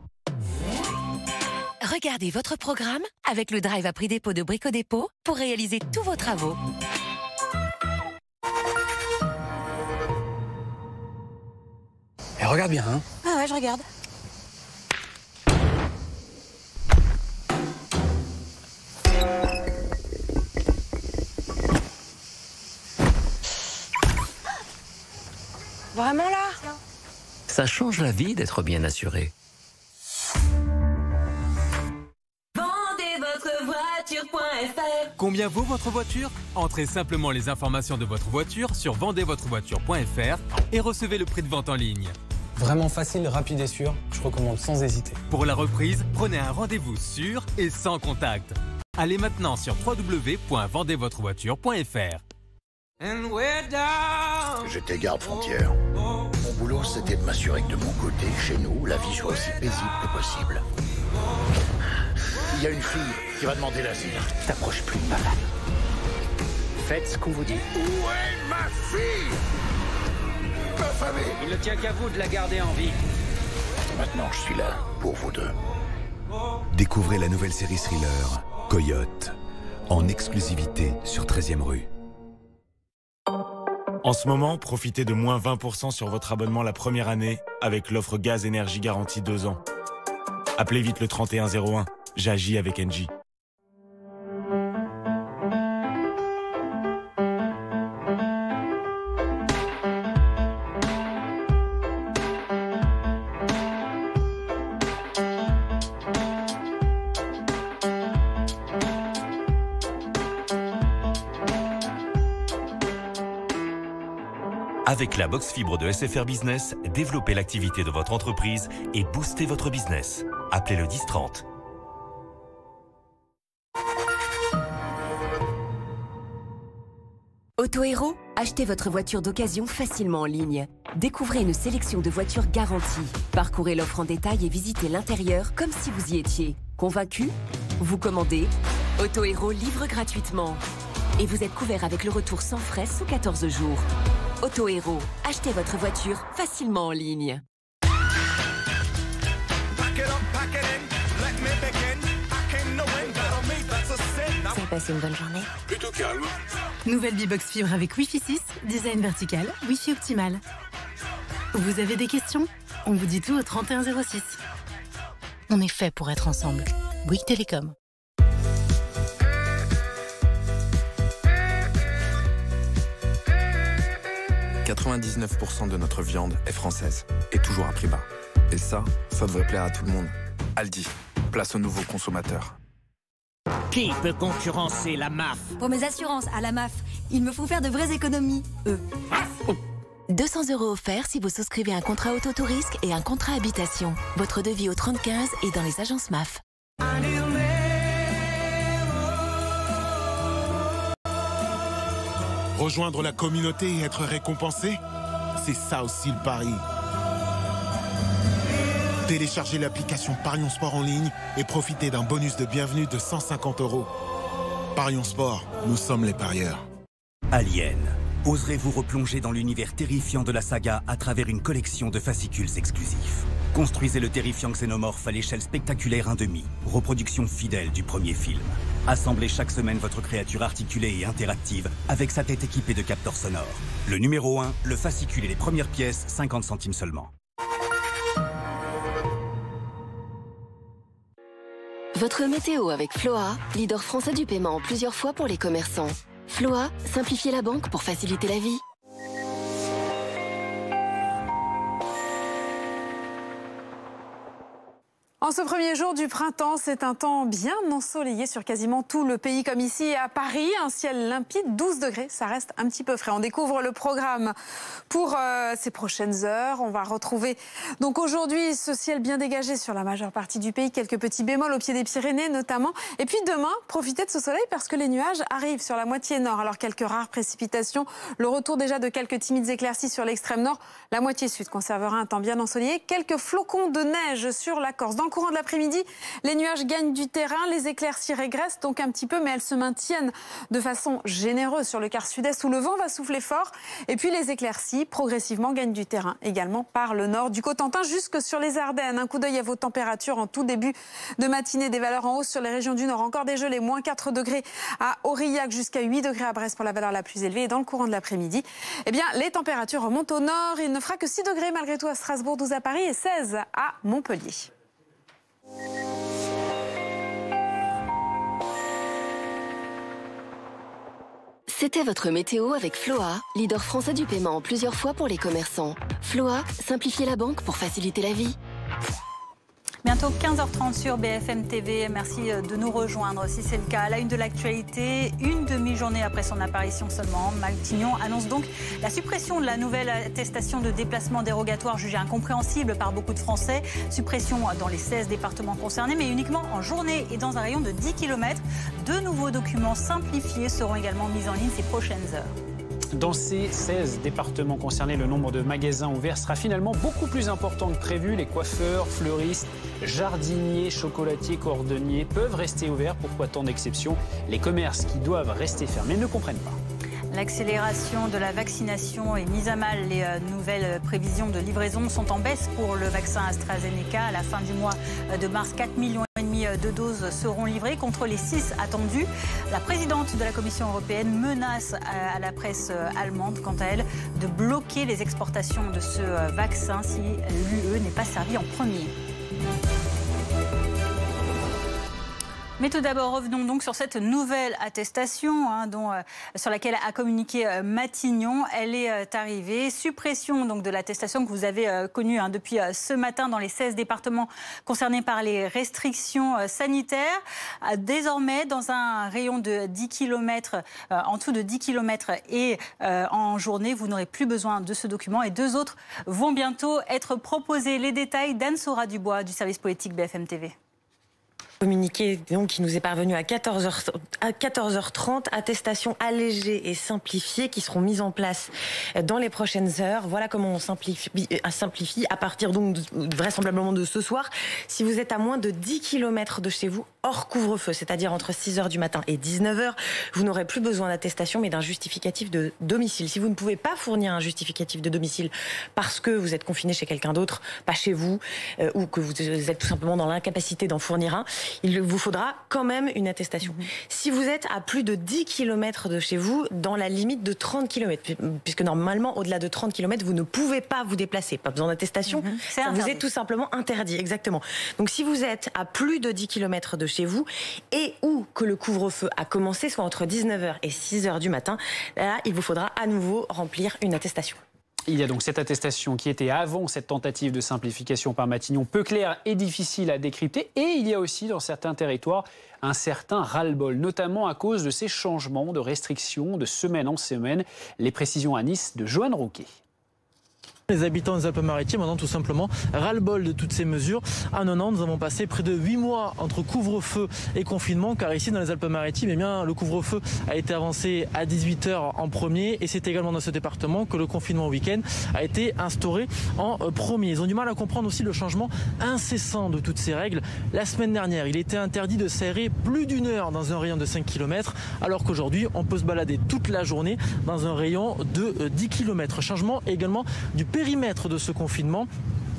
Regardez votre programme avec le drive à prix dépôt de Brico Dépôt pour réaliser tous vos travaux. Et regarde bien, hein. Ah ouais, je regarde. Vraiment là? Ça change la vie d'être bien assuré. Vendez votre voiture.fr. Combien vaut votre voiture? Entrez simplement les informations de votre voiture sur vendezvotrevoiture.fr et recevez le prix de vente en ligne. Vraiment facile, rapide et sûr. Je recommande sans hésiter. Pour la reprise, prenez un rendez-vous sûr et sans contact. Allez maintenant sur www.vendezvotrevoiture.fr. J'étais garde frontière. Mon boulot, c'était de m'assurer que de mon côté, chez nous, la vie soit aussi paisible que possible. Il y a une fille qui va demander l'asile. T'approches plus de ma femme. Faites ce qu'on vous dit. Où est ma fille? Ma famille? Il ne tient qu'à vous de la garder en vie. Maintenant, je suis là pour vous deux. Découvrez la nouvelle série thriller Coyote en exclusivité sur 13e rue. En ce moment, profitez de moins 20% sur votre abonnement la première année avec l'offre gaz énergie garantie 2 ans. Appelez vite le 3101. J'agis avec Engie. Avec la box fibre de SFR Business, développez l'activité de votre entreprise et boostez votre business. Appelez le 1030. Autohéros, achetez votre voiture d'occasion facilement en ligne. Découvrez une sélection de voitures garanties. Parcourez l'offre en détail et visitez l'intérieur comme si vous y étiez. Convaincu? Vous commandez. Autohéros livre gratuitement. Et vous êtes couvert avec le retour sans frais sous 14 jours. Autohéros, achetez votre voiture facilement en ligne. Ça a passé une bonne journée? Plutôt calme. Nouvelle B-Box Fibre avec Wi-Fi 6, design vertical, Wi-Fi optimal. Vous avez des questions? On vous dit tout au 3106. On est fait pour être ensemble. Bouygues Télécom. 99% de notre viande est française et toujours à prix bas. Et ça devrait plaire à tout le monde. Aldi, place aux nouveaux consommateurs. Qui peut concurrencer la MAF? Pour mes assurances à la MAF, il me faut faire de vraies économies, 200 € offerts si vous souscrivez un contrat auto-tout-risque et un contrat habitation. Votre devis au 3015 est dans les agences MAF. Rejoindre la communauté et être récompensé, c'est ça aussi le pari. Téléchargez l'application Parions Sport en ligne et profitez d'un bonus de bienvenue de 150 €. Parions Sport, nous sommes les parieurs. Alien. Oserez-vous replonger dans l'univers terrifiant de la saga à travers une collection de fascicules exclusifs? Construisez le terrifiant xénomorphe à l'échelle spectaculaire 1/2, reproduction fidèle du premier film. Assemblez chaque semaine votre créature articulée et interactive avec sa tête équipée de capteurs sonores. Le numéro 1, le fascicule et les premières pièces, 50 centimes seulement. Votre météo avec Floa, leader français du paiement plusieurs fois pour les commerçants. Floa, simplifiez la banque pour faciliter la vie. En ce premier jour du printemps, c'est un temps bien ensoleillé sur quasiment tout le pays, comme ici à Paris. Un ciel limpide, 12 degrés, ça reste un petit peu frais. On découvre le programme pour ces prochaines heures. On va retrouver donc aujourd'hui ce ciel bien dégagé sur la majeure partie du pays. Quelques petits bémols au pied des Pyrénées notamment. Et puis demain, profitez de ce soleil parce que les nuages arrivent sur la moitié nord. Alors quelques rares précipitations, le retour déjà de quelques timides éclaircies sur l'extrême nord. La moitié sud conservera un temps bien ensoleillé. Quelques flocons de neige sur la Corse. Dans le courant de l'après-midi, les nuages gagnent du terrain, les éclaircies régressent donc un petit peu, mais elles se maintiennent de façon généreuse sur le quart sud-est où le vent va souffler fort. Et puis les éclaircies progressivement gagnent du terrain également par le nord, du Cotentin jusque sur les Ardennes. Un coup d'œil à vos températures en tout début de matinée, des valeurs en hausse sur les régions du nord, encore des gelées, moins 4 degrés à Aurillac jusqu'à 8 degrés à Brest pour la valeur la plus élevée. Et dans le courant de l'après-midi, eh bien, les températures remontent au nord. Il ne fera que 6 degrés malgré tout à Strasbourg, 12 à Paris et 16 à Montpellier. C'était votre météo avec Floa, leader français du paiement plusieurs fois pour les commerçants. Floa, simplifiez la banque pour faciliter la vie. Bientôt 15h30 sur BFM TV. Merci de nous rejoindre si c'est le cas. À la une de l'actualité, une demi-journée après son apparition seulement, Matignon annonce donc la suppression de la nouvelle attestation de déplacement dérogatoire jugée incompréhensible par beaucoup de Français. Suppression dans les 16 départements concernés, mais uniquement en journée et dans un rayon de 10 km. De nouveaux documents simplifiés seront également mis en ligne ces prochaines heures. Dans ces 16 départements concernés, le nombre de magasins ouverts sera finalement beaucoup plus important que prévu. Les coiffeurs, fleuristes, jardiniers, chocolatiers, cordonniers peuvent rester ouverts. Pourquoi tant d'exceptions? Les commerces qui doivent rester fermés ne comprennent pas. L'accélération de la vaccination est mise à mal. Les nouvelles prévisions de livraison sont en baisse pour le vaccin AstraZeneca. À la fin du mois de mars, 4,5 millions de doses seront livrées contre les 6 attendues. La présidente de la Commission européenne menace à la presse allemande, quant à elle, de bloquer les exportations de ce vaccin si l'UE n'est pas servie en premier. Mais tout d'abord, revenons donc sur cette nouvelle attestation sur laquelle a communiqué Matignon. Elle est arrivée. Suppression donc de l'attestation que vous avez connue depuis ce matin dans les 16 départements concernés par les restrictions sanitaires. Désormais, dans un rayon de 10 km, en dessous de 10 km et en journée, vous n'aurez plus besoin de ce document. Et 2 autres vont bientôt être proposés. Les détails d'Anne-Sora Dubois du service politique BFM TV. Communiqué donc qui nous est parvenu à 14h30, attestations allégées et simplifiées qui seront mises en place dans les prochaines heures. Voilà comment on simplifie à partir donc vraisemblablement de ce soir. Si vous êtes à moins de 10 km de chez vous, hors couvre-feu, c'est-à-dire entre 6h du matin et 19h, vous n'aurez plus besoin d'attestation mais d'un justificatif de domicile. Si vous ne pouvez pas fournir un justificatif de domicile parce que vous êtes confiné chez quelqu'un d'autre, pas chez vous, ou que vous êtes tout simplement dans l'incapacité d'en fournir un, il vous faudra quand même une attestation. Si vous êtes à plus de 10 km de chez vous, dans la limite de 30 km, puisque normalement, au-delà de 30 km, vous ne pouvez pas vous déplacer. Pas besoin d'attestation, ça vous est tout simplement interdit. Exactement. Donc si vous êtes à plus de 10 km de chez vous et ou que le couvre-feu a commencé, soit entre 19h et 6h du matin, là, il vous faudra à nouveau remplir une attestation. Il y a donc cette attestation qui était avant cette tentative de simplification par Matignon, peu claire et difficile à décrypter. Et il y a aussi dans certains territoires un certain ras-le-bol, notamment à cause de ces changements de restrictions de semaine en semaine. Les précisions à Nice de Joanne Rouquet. Les habitants des Alpes-Maritimes en ont tout simplement ras-le-bol de toutes ces mesures. À Nonant, nous avons passé près de 8 mois entre couvre-feu et confinement, car ici dans les Alpes-Maritimes, eh bien, le couvre-feu a été avancé à 18h en premier, et c'est également dans ce département que le confinement au week-end a été instauré en premier. Ils ont du mal à comprendre aussi le changement incessant de toutes ces règles. La semaine dernière, il était interdit de s'aérer plus d'1 heure dans un rayon de 5 km, alors qu'aujourd'hui, on peut se balader toute la journée dans un rayon de 10 km. Changement également du périmètre de ce confinement.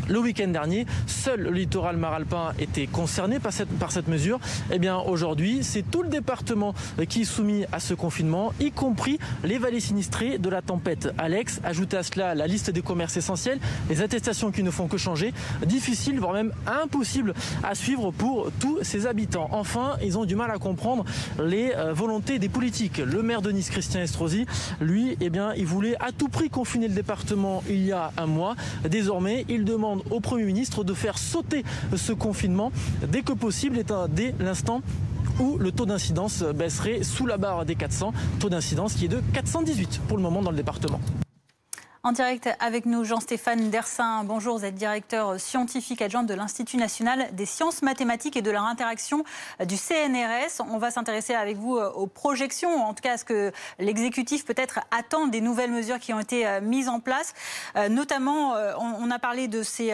le week-end dernier, seul le littoral maralpin était concerné par cette mesure. Eh bien aujourd'hui, c'est tout le département qui est soumis à ce confinement, y compris les vallées sinistrées de la tempête Alex. Ajoutez à cela la liste des commerces essentiels, les attestations qui ne font que changer. Difficile, voire même impossible à suivre pour tous ces habitants. Enfin, ils ont du mal à comprendre les volontés des politiques. Le maire de Nice, Christian Estrosi, lui, eh bien, il voulait à tout prix confiner le département il y a un mois. Désormais, il demande au Premier ministre de faire sauter ce confinement dès que possible, dès l'instant où le taux d'incidence baisserait sous la barre des 400, taux d'incidence qui est de 418 pour le moment dans le département. En direct avec nous, Jean-Stéphane Dersin. Bonjour, vous êtes directeur scientifique adjoint de l'Institut national des sciences mathématiques et de leur interaction du CNRS. On va s'intéresser avec vous aux projections, en tout cas à ce que l'exécutif peut-être attend des nouvelles mesures qui ont été mises en place. Notamment, on a parlé de ces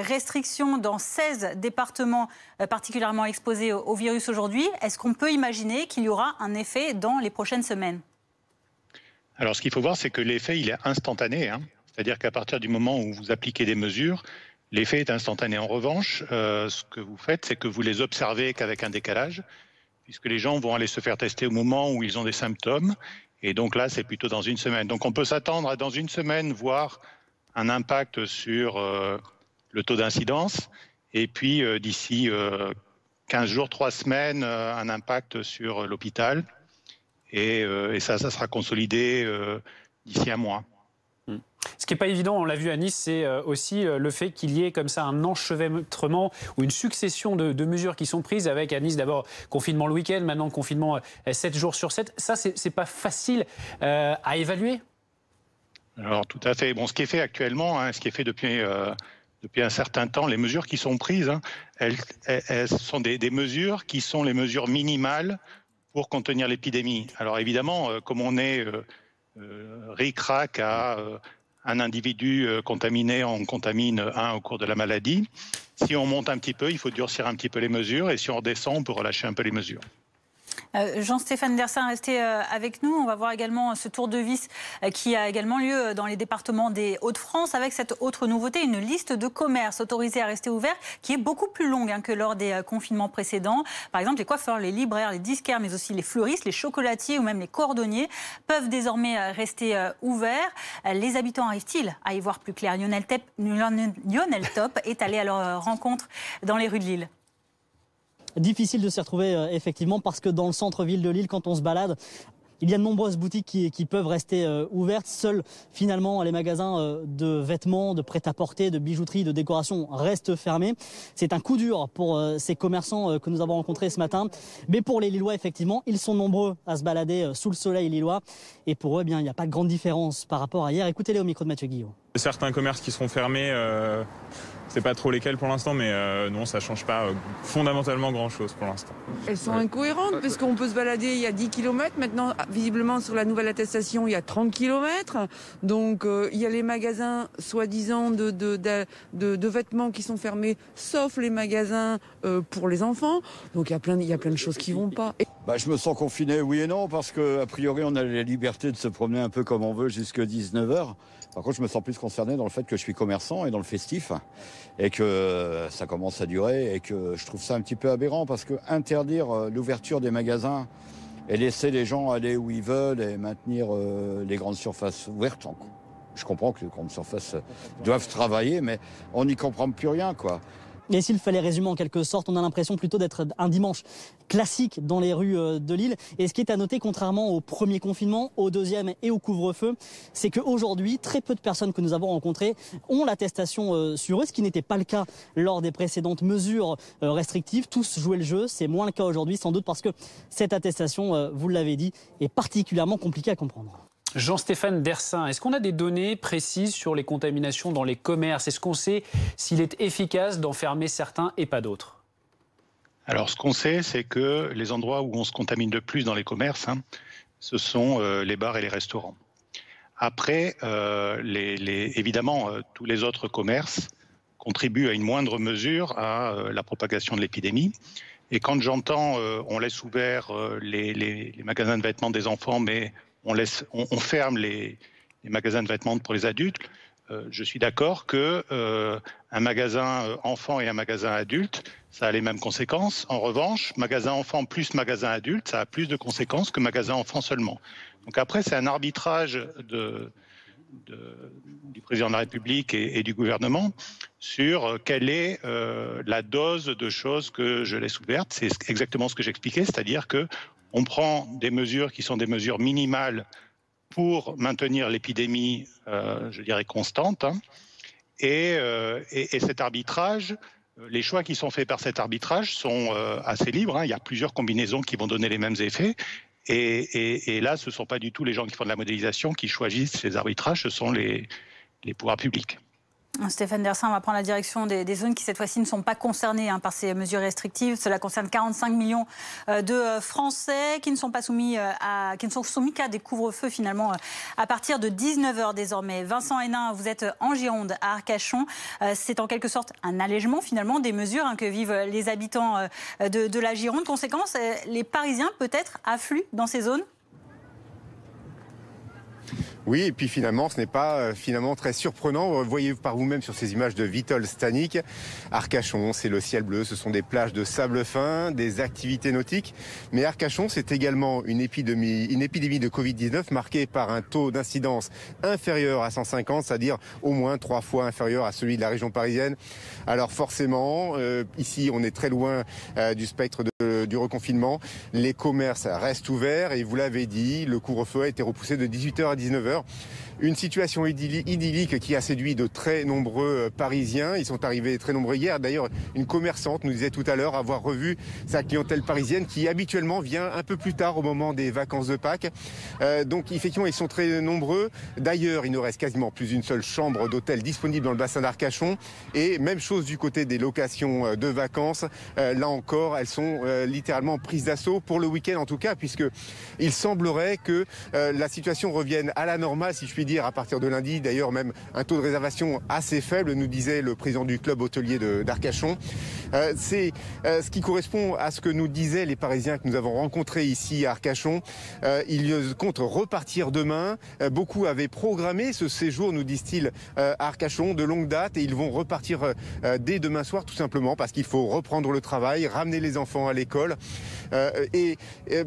restrictions dans 16 départements particulièrement exposés au virus aujourd'hui. Est-ce qu'on peut imaginer qu'il y aura un effet dans les prochaines semaines ? Alors, ce qu'il faut voir, c'est que l'effet, il est instantané. C'est-à-dire qu'à partir du moment où vous appliquez des mesures, l'effet est instantané. En revanche, ce que vous faites, c'est que vous les observez qu'avec un décalage, puisque les gens vont aller se faire tester au moment où ils ont des symptômes. Et donc là, c'est plutôt dans une semaine. Donc on peut s'attendre à, dans une semaine, voir un impact sur le taux d'incidence. Et puis, d'ici 15 jours, 3 semaines, un impact sur l'hôpital. Et ça sera consolidé d'ici un mois. Ce qui n'est pas évident, on l'a vu à Nice, c'est aussi le fait qu'il y ait comme ça un enchevêtrement ou une succession de mesures qui sont prises avec à Nice d'abord confinement le week-end, maintenant confinement 7 jours sur 7. Ça, c'est pas facile à évaluer. Alors tout à fait. Bon, ce qui est fait actuellement, ce qui est fait depuis un certain temps, les mesures qui sont prises, elles sont des mesures qui sont les mesures minimales pour contenir l'épidémie. Alors évidemment, comme on est ric-rac à un individu contaminé, on contamine un au cours de la maladie. Si on monte un petit peu, il faut durcir un petit peu les mesures, et si on redescend, on peut relâcher un peu les mesures. Jean-Stéphane Dersin, restez avec nous. On va voir également ce tour de vis qui a également lieu dans les départements des Hauts-de-France, avec cette autre nouveauté, une liste de commerces autorisés à rester ouverts qui est beaucoup plus longue que lors des confinements précédents. Par exemple, les coiffeurs, les libraires, les disquaires, mais aussi les fleuristes, les chocolatiers ou même les cordonniers peuvent désormais rester ouverts. Les habitants arrivent-ils à y voir plus clair? Lionel Top est allé à leur rencontre dans les rues de Lille. Difficile de s'y retrouver effectivement, parce que dans le centre-ville de Lille, quand on se balade, il y a de nombreuses boutiques qui peuvent rester ouvertes. Seuls finalement les magasins de vêtements, de prêt-à-porter, de bijouterie, de décoration restent fermés. C'est un coup dur pour ces commerçants que nous avons rencontrés ce matin. Mais pour les Lillois, effectivement, ils sont nombreux à se balader sous le soleil lillois. Et pour eux, il n'y a pas de grande différence par rapport à hier. Écoutez-les au micro de Mathieu Guillot. Certains commerces qui seront fermés, c'est pas trop lesquels pour l'instant, mais non, ça change pas fondamentalement grand-chose pour l'instant. Elles sont incohérentes, parce qu'on peut se balader il y a 10 km. Maintenant, visiblement, sur la nouvelle attestation, il y a 30 km. Donc, il y a les magasins, soi-disant, de vêtements qui sont fermés, sauf les magasins pour les enfants. Donc, il y a plein de choses qui vont pas. Je me sens confiné, oui et non, parce qu'a priori, on a la liberté de se promener un peu comme on veut jusqu'à 19h. Par contre, je me sens plus concerné dans le fait que je suis commerçant et dans le festif, et que ça commence à durer, et que je trouve ça un petit peu aberrant, parce que interdire l'ouverture des magasins et laisser les gens aller où ils veulent et maintenir les grandes surfaces ouvertes, je comprends que les grandes surfaces doivent travailler, mais on n'y comprend plus rien, quoi. Et s'il fallait résumer en quelque sorte, on a l'impression plutôt d'être un dimanche classique dans les rues de Lille. Et ce qui est à noter, contrairement au premier confinement, au deuxième et au couvre-feu, c'est qu'aujourd'hui, très peu de personnes que nous avons rencontrées ont l'attestation sur eux, ce qui n'était pas le cas lors des précédentes mesures restrictives. Tous jouaient le jeu, c'est moins le cas aujourd'hui, sans doute parce que cette attestation, vous l'avez dit, est particulièrement compliquée à comprendre. Jean-Stéphane Dersin, est-ce qu'on a des données précises sur les contaminations dans les commerces? Est-ce qu'on sait s'il est efficace d'en fermer certains et pas d'autres? Alors, ce qu'on sait, c'est que les endroits où on se contamine le plus dans les commerces, ce sont les bars et les restaurants. Après, évidemment, tous les autres commerces contribuent à une moindre mesure à la propagation de l'épidémie. Et quand j'entends on laisse ouverts les magasins de vêtements des enfants, mais on ferme les magasins de vêtements pour les adultes, je suis d'accord que un magasin enfant et un magasin adulte, ça a les mêmes conséquences. En revanche, magasin enfant plus magasin adulte, ça a plus de conséquences que magasin enfant seulement. Donc après, c'est un arbitrage du président de la République et du gouvernement sur quelle est la dose de choses que je laisse ouvertes. C'est exactement ce que j'expliquais, c'est-à-dire qu'on prend des mesures qui sont des mesures minimales pour maintenir l'épidémie, je dirais, constante. Hein, et cet arbitrage, les choix qui sont faits par cet arbitrage sont assez libres. Hein. Il y a plusieurs combinaisons qui vont donner les mêmes effets. Et là, ce ne sont pas du tout les gens qui font de la modélisation qui choisissent ces arbitrages, ce sont les pouvoirs publics. Stéphane Dersin va prendre la direction des zones qui, cette fois-ci, ne sont pas concernées par ces mesures restrictives. Cela concerne 45 millions de Français qui ne sont pas soumis qu'à des couvre-feux, finalement, à partir de 19h désormais. Vincent Hénin, vous êtes en Gironde, à Arcachon. C'est en quelque sorte un allègement, finalement, des mesures que vivent les habitants de la Gironde. Conséquence, les Parisiens, peut-être, affluent dans ces zones ? Oui, et puis finalement, ce n'est pas très surprenant. Voyez par vous-même sur ces images de Witold Stanik. Arcachon, c'est le ciel bleu, ce sont des plages de sable fin, des activités nautiques. Mais Arcachon, c'est également une épidémie de Covid-19 marquée par un taux d'incidence inférieur à 150, c'est-à-dire au moins 3 fois inférieur à celui de la région parisienne. Alors forcément, ici, on est très loin du spectre du reconfinement. Les commerces restent ouverts et vous l'avez dit, le couvre-feu a été repoussé de 18h à 19h. Une situation idyllique qui a séduit de très nombreux Parisiens. Ils sont arrivés très nombreux hier. D'ailleurs, une commerçante nous disait tout à l'heure avoir revu sa clientèle parisienne qui habituellement vient un peu plus tard au moment des vacances de Pâques. Donc effectivement, ils sont très nombreux. D'ailleurs, il ne reste quasiment plus une seule chambre d'hôtel disponible dans le bassin d'Arcachon. Et même chose du côté des locations de vacances. Là encore, elles sont littéralement prises d'assaut pour le week-end en tout cas, puisque il semblerait que la situation revienne à la normale, si je puis dire, à partir de lundi. D'ailleurs, même un taux de réservation assez faible, nous disait le président du club hôtelier d'Arcachon. C'est ce qui correspond à ce que nous disaient les Parisiens que nous avons rencontrés ici à Arcachon. Ils comptent repartir demain. Beaucoup avaient programmé ce séjour, nous disent-ils, à Arcachon de longue date, et ils vont repartir dès demain soir, tout simplement parce qu'il faut reprendre le travail, ramener les enfants à l'école. Et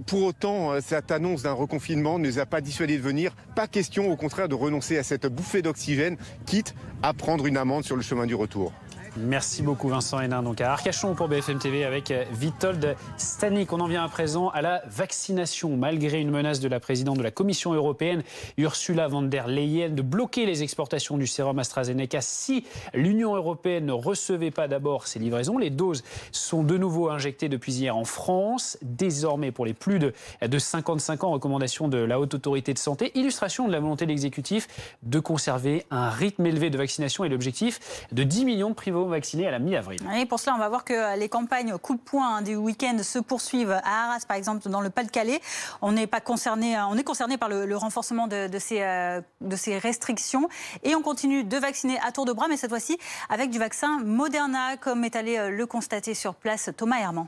pour autant, cette annonce d'un reconfinement ne les a pas dissuadés de venir. Pas question, au contraire, de renoncer à cette bouffée d'oxygène, quitte à prendre une amende sur le chemin du retour. Merci beaucoup Vincent Hénin, donc à Arcachon pour BFM TV avec Witold Stanik. On en vient à présent à la vaccination. Malgré une menace de la présidente de la Commission européenne, Ursula von der Leyen, de bloquer les exportations du sérum AstraZeneca si l'Union européenne ne recevait pas d'abord ces livraisons. Les doses sont de nouveau injectées depuis hier en France. Désormais pour les plus de 55 ans, recommandation de la Haute Autorité de Santé. Illustration de la volonté de l'exécutif de conserver un rythme élevé de vaccination et l'objectif de 10 millions de primo-vaccinés à la mi-avril. Et pour cela, on va voir que les campagnes coup de poing du week-end se poursuivent à Arras, par exemple, dans le Pas-de-Calais. On est concerné par le renforcement de ces restrictions et on continue de vacciner à tour de bras, mais cette fois-ci avec du vaccin Moderna, comme est allé le constater sur place Thomas Herman.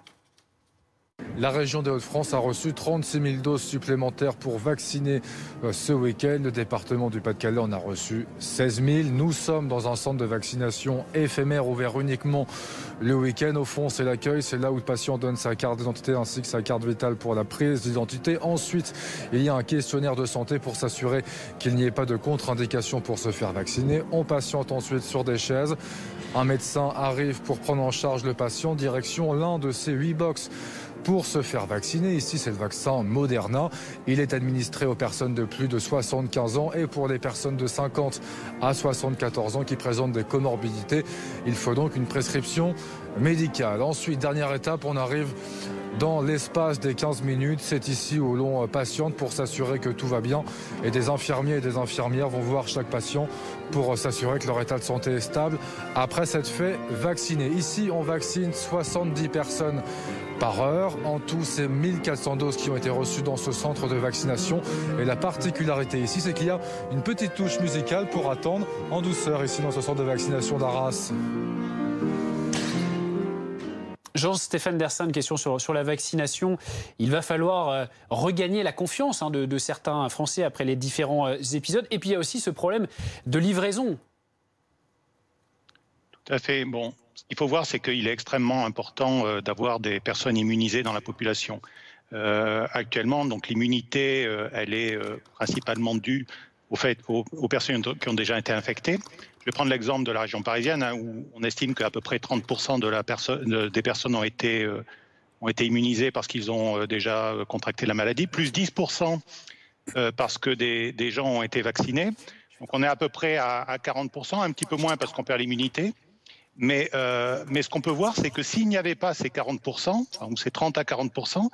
La région des Hauts-de-France a reçu 36 000 doses supplémentaires pour vacciner ce week-end. Le département du Pas-de-Calais en a reçu 16 000. Nous sommes dans un centre de vaccination éphémère ouvert uniquement le week-end. Au fond, c'est l'accueil. C'est là où le patient donne sa carte d'identité ainsi que sa carte vitale pour la prise d'identité. Ensuite, il y a un questionnaire de santé pour s'assurer qu'il n'y ait pas de contre-indication pour se faire vacciner. On patiente ensuite sur des chaises. Un médecin arrive pour prendre en charge le patient. Direction l'un de ces 8 box pour se faire vacciner. Ici, c'est le vaccin Moderna. Il est administré aux personnes de plus de 75 ans et pour les personnes de 50 à 74 ans qui présentent des comorbidités. Il faut donc une prescription médicale. Ensuite, dernière étape, on arrive dans l'espace des 15 minutes. C'est ici où l'on patiente pour s'assurer que tout va bien. Et des infirmiers et des infirmières vont voir chaque patient pour s'assurer que leur état de santé est stable après s'être fait vacciner. Ici, on vaccine 70 personnes par heure. En tout, c'est 1400 doses qui ont été reçues dans ce centre de vaccination. Et la particularité ici, c'est qu'il y a une petite touche musicale pour attendre en douceur ici dans ce centre de vaccination d'Arras. Jean-Stéphane Dersin, une question sur la vaccination. Il va falloir regagner la confiance de certains Français après les différents épisodes. Et puis il y a aussi ce problème de livraison. Tout à fait. Bon, ce qu'il faut voir, c'est qu'il est extrêmement important d'avoir des personnes immunisées dans la population. Actuellement, donc l'immunité, elle est principalement due aux personnes qui ont déjà été infectées. Je vais prendre l'exemple de la région parisienne, où on estime qu'à peu près 30% des personnes ont été immunisées parce qu'ils ont déjà contracté la maladie, plus 10% parce que des gens ont été vaccinés. Donc on est à peu près à 40%, un petit peu moins parce qu'on perd l'immunité. Mais ce qu'on peut voir, c'est que s'il n'y avait pas ces 40%, ou ces 30 à 40%,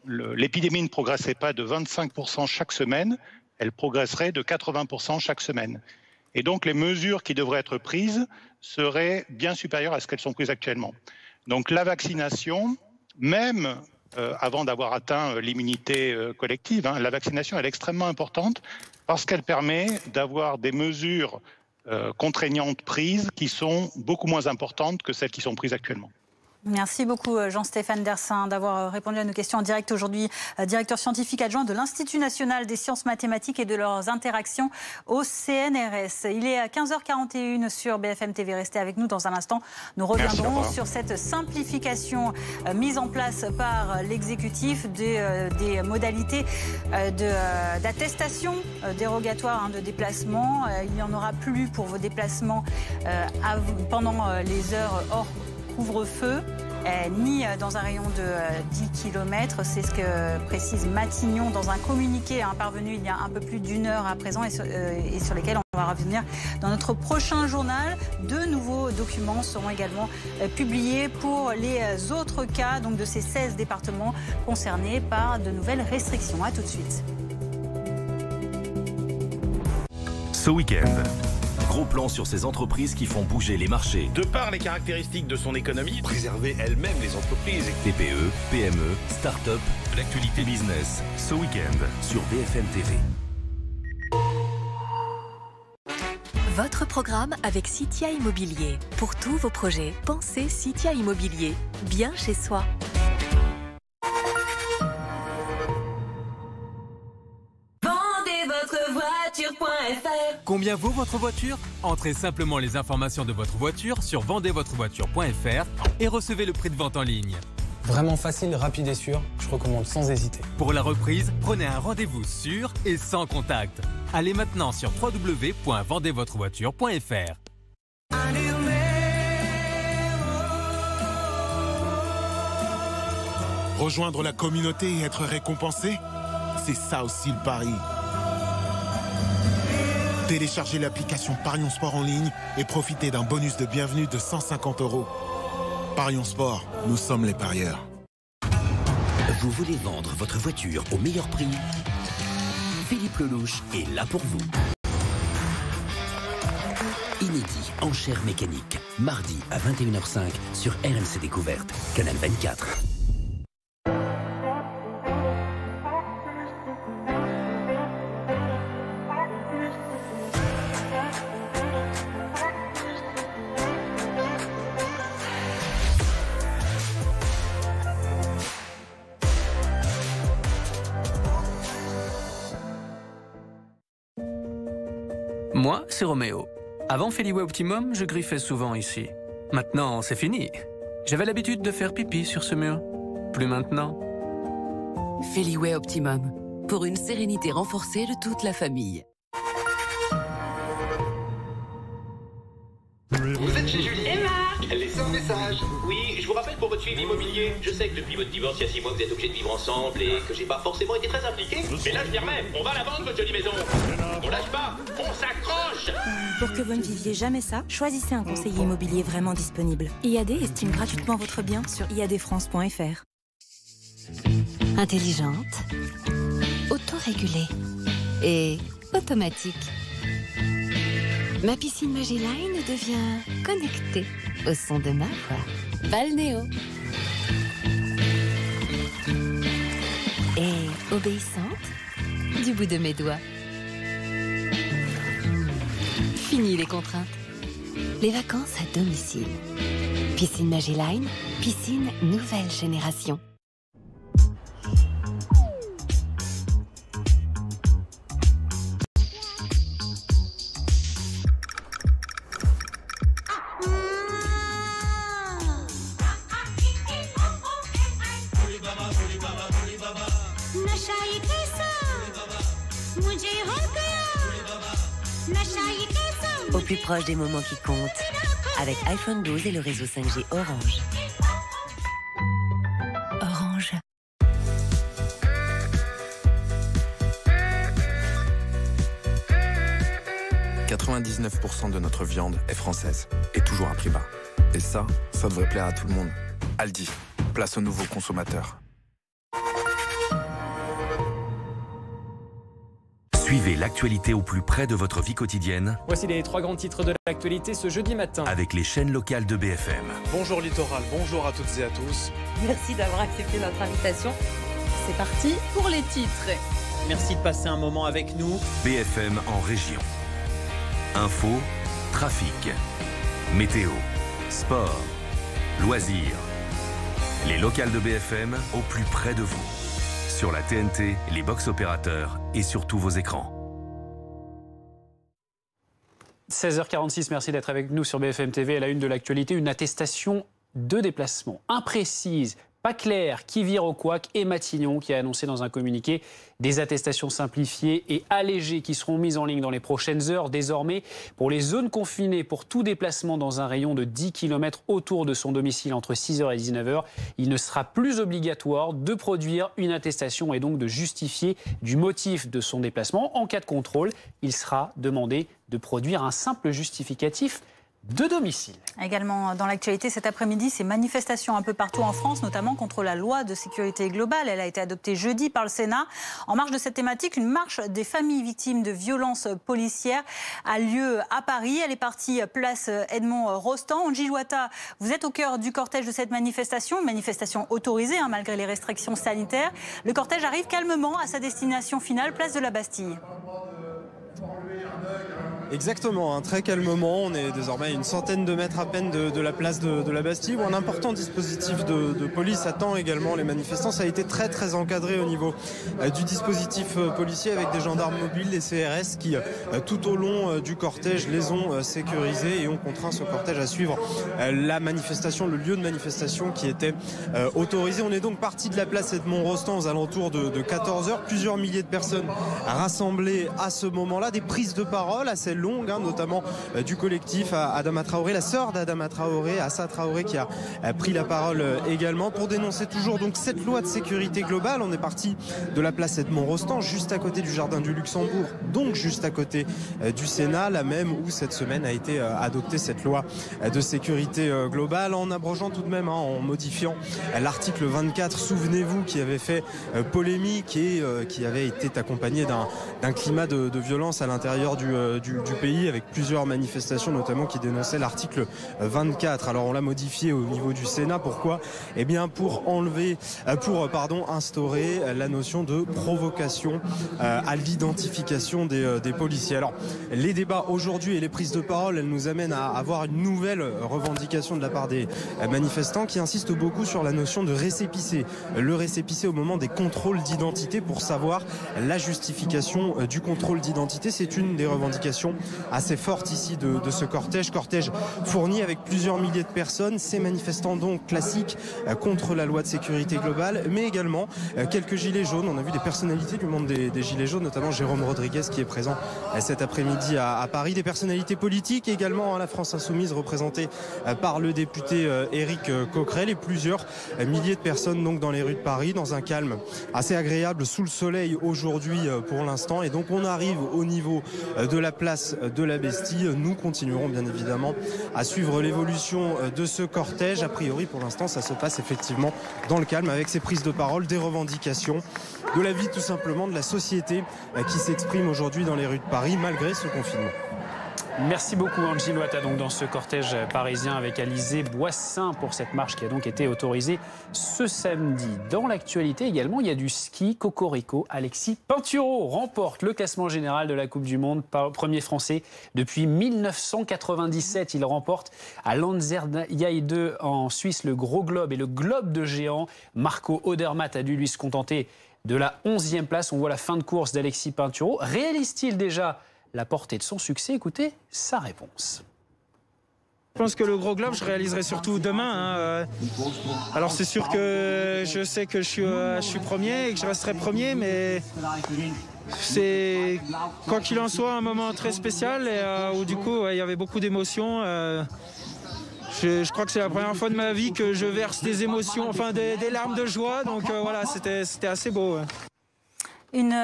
l'épidémie ne progressait pas de 25% chaque semaine, elle progresserait de 80% chaque semaine. Et donc les mesures qui devraient être prises seraient bien supérieures à ce qu'elles sont prises actuellement. Donc la vaccination, même avant d'avoir atteint l'immunité collective, la vaccination elle est extrêmement importante parce qu'elle permet d'avoir des mesures contraignantes prises qui sont beaucoup moins importantes que celles qui sont prises actuellement. Merci beaucoup Jean-Stéphane Dersin d'avoir répondu à nos questions en direct aujourd'hui. Directeur scientifique adjoint de l'Institut national des sciences mathématiques et de leurs interactions au CNRS. Il est à 15h41 sur BFM TV. Restez avec nous dans un instant. Nous reviendrons sur cette simplification mise en place par l'exécutif des modalités d'attestation dérogatoire de déplacement. Il n'y en aura plus pour vos déplacements pendant les heures hors couvre-feu, ni dans un rayon de 10 km. C'est ce que précise Matignon dans un communiqué parvenu il y a un peu plus d'une heure à présent et sur lesquels on va revenir dans notre prochain journal. De nouveaux documents seront également publiés pour les autres cas donc de ces 16 départements concernés par de nouvelles restrictions. A tout de suite. Ce week-end, gros plan sur ces entreprises qui font bouger les marchés. De par les caractéristiques de son économie, préserver elles-mêmes les entreprises. TPE, PME, start-up, l'actualité business. Ce week-end sur BFM TV. Votre programme avec Citia Immobilier. Pour tous vos projets, pensez Citia Immobilier. Bien chez soi. Combien vaut votre voiture? Entrez simplement les informations de votre voiture sur vendezvotrevoiture.fr et recevez le prix de vente en ligne. Vraiment facile, rapide et sûr, je recommande sans hésiter. Pour la reprise, prenez un rendez-vous sûr et sans contact. Allez maintenant sur www.vendezvotrevoiture.fr. Rejoindre la communauté et être récompensé, c'est ça aussi le pari. Téléchargez l'application Parions Sport en ligne et profitez d'un bonus de bienvenue de 150 €. Parions Sport, nous sommes les parieurs. Vous voulez vendre votre voiture au meilleur prix? Philippe Lelouch est là pour vous. Inédit, enchères mécaniques, mardi à 21h05 sur RMC Découverte, Canal 24. Moi, c'est Roméo. Avant Feliway Optimum, je griffais souvent ici. Maintenant, c'est fini. J'avais l'habitude de faire pipi sur ce mur. Plus maintenant. Feliway Optimum. Pour une sérénité renforcée de toute la famille. Vous êtes chez Julie et Marc. Laissez un message. Oui, je vous rappelle pour votre suivi immobilier. Je sais que depuis votre divorce il y a 6 mois vous êtes obligés de vivre ensemble et que j'ai pas forcément été très impliqué. Mais là je m'y remets. On va à la vente votre jolie maison. On lâche pas. On s'accroche. Pour que vous ne viviez jamais ça, choisissez un conseiller immobilier vraiment disponible. IAD estime gratuitement votre bien sur iadfrance.fr. Intelligente, autorégulée et automatique. Ma piscine Magiline devient connectée au son de ma voix. Balnéo. Et obéissante du bout de mes doigts. Fini les contraintes. Les vacances à domicile. Piscine Magiline, piscine nouvelle génération. Au plus proche des moments qui comptent, avec iPhone 12 et le réseau 5G Orange. Orange. « 99% de notre viande est française et toujours à prix bas. Et ça devrait plaire à tout le monde. Aldi, place aux nouveaux consommateurs. » Suivez l'actualité au plus près de votre vie quotidienne. Voici les 3 grands titres de l'actualité ce jeudi matin. Avec les chaînes locales de BFM. Bonjour Littoral, bonjour à toutes et à tous. Merci d'avoir accepté notre invitation. C'est parti pour les titres. Merci de passer un moment avec nous. BFM en région. Info, trafic, météo, sport, loisirs. Les locales de BFM au plus près de vous. Sur la TNT, les box opérateurs et sur tous vos écrans. 16h46, merci d'être avec nous sur BFM TV. À la une de l'actualité, une attestation de déplacement imprécise, pas claire, qui vire au couac, et Matignon qui a annoncé dans un communiqué des attestations simplifiées et allégées qui seront mises en ligne dans les prochaines heures. Désormais, pour les zones confinées, pour tout déplacement dans un rayon de 10 km autour de son domicile entre 6h et 19h, il ne sera plus obligatoire de produire une attestation et donc de justifier du motif de son déplacement. En cas de contrôle, il sera demandé de produire un simple justificatif de domicile. Également dans l'actualité cet après-midi, ces manifestations un peu partout en France, notamment contre la loi de sécurité globale. Elle a été adoptée jeudi par le Sénat. En marge de cette thématique, une marche des familles victimes de violences policières a lieu à Paris. Elle est partie place Edmond Rostand. Angie Loata, vous êtes au cœur du cortège de cette manifestation, une manifestation autorisée malgré les restrictions sanitaires. Le cortège arrive calmement à sa destination finale, place de la Bastille. Exactement, très calmement. On est désormais à une centaine de mètres à peine de la place de la Bastille, où un important dispositif de police attend également les manifestants. Ça a été très encadré au niveau du dispositif policier, avec des gendarmes mobiles, des CRS qui, tout au long du cortège, les ont sécurisés et ont contraint ce cortège à suivre la manifestation, le lieu de manifestation qui était autorisé. On est donc parti de la place Edmond Rostand aux alentours de 14h. Plusieurs milliers de personnes rassemblées à ce moment-là. Des prises de parole assez longue, notamment du collectif Adama Traoré, la sœur d'Adama Traoré, Assa Traoré, qui a pris la parole également pour dénoncer toujours donc cette loi de sécurité globale. On est parti de la place Edmond Rostand, juste à côté du jardin du Luxembourg, donc juste à côté du Sénat, là même où cette semaine a été adoptée cette loi de sécurité globale, en abrogeant tout de même, en modifiant l'article 24, souvenez-vous, qui avait fait polémique et qui avait été accompagné d'un climat de violence à l'intérieur du pays, avec plusieurs manifestations notamment qui dénonçaient l'article 24. Alors on l'a modifié au niveau du Sénat. Pourquoi ? Eh bien pour instaurer la notion de provocation à l'identification des policiers. Alors les débats aujourd'hui et les prises de parole, elles nous amènent à avoir une nouvelle revendication de la part des manifestants qui insistent beaucoup sur la notion de récépissé. Le récépissé au moment des contrôles d'identité pour savoir la justification du contrôle d'identité. C'est une des revendications assez forte ici de ce cortège fourni avec plusieurs milliers de personnes. Ces manifestants donc classiques contre la loi de sécurité globale, mais également quelques gilets jaunes. On a vu des personnalités du monde des gilets jaunes, notamment Jérôme Rodriguez qui est présent cet après-midi à Paris. Des personnalités politiques également, la France Insoumise représentée par le député Éric Coquerel, et plusieurs milliers de personnes donc dans les rues de Paris, dans un calme assez agréable sous le soleil aujourd'hui pour l'instant. Et donc on arrive au niveau de la place de la Bastille. Nous continuerons bien évidemment à suivre l'évolution de ce cortège. A priori, pour l'instant, ça se passe effectivement dans le calme, avec ces prises de parole, des revendications, de la vie tout simplement, de la société qui s'exprime aujourd'hui dans les rues de Paris malgré ce confinement. Merci beaucoup Angie Loata, donc dans ce cortège parisien avec Alizé Boissin pour cette marche qui a donc été autorisée ce samedi. Dans l'actualité également, il y a du ski. Cocorico, Alexis Pinturo remporte le classement général de la Coupe du Monde, premier français depuis 1997. Il remporte à Lanzerheide en Suisse le gros globe et le globe de géant. Marco Odermatt a dû lui se contenter de la 11e place. On voit la fin de course d'Alexis Pinturo. Réalise-t-il déjà la portée de son succès? Écoutez sa réponse. pense que le gros globe, je réaliserai surtout demain. Alors c'est sûr que je sais que je suis premier et que je resterai premier, mais c'est, quoi qu'il en soit, un moment très spécial et où du coup il y avait beaucoup d'émotions. Je crois que c'est la première fois de ma vie que je verse des émotions, enfin des larmes de joie, donc voilà, c'était assez beau. Une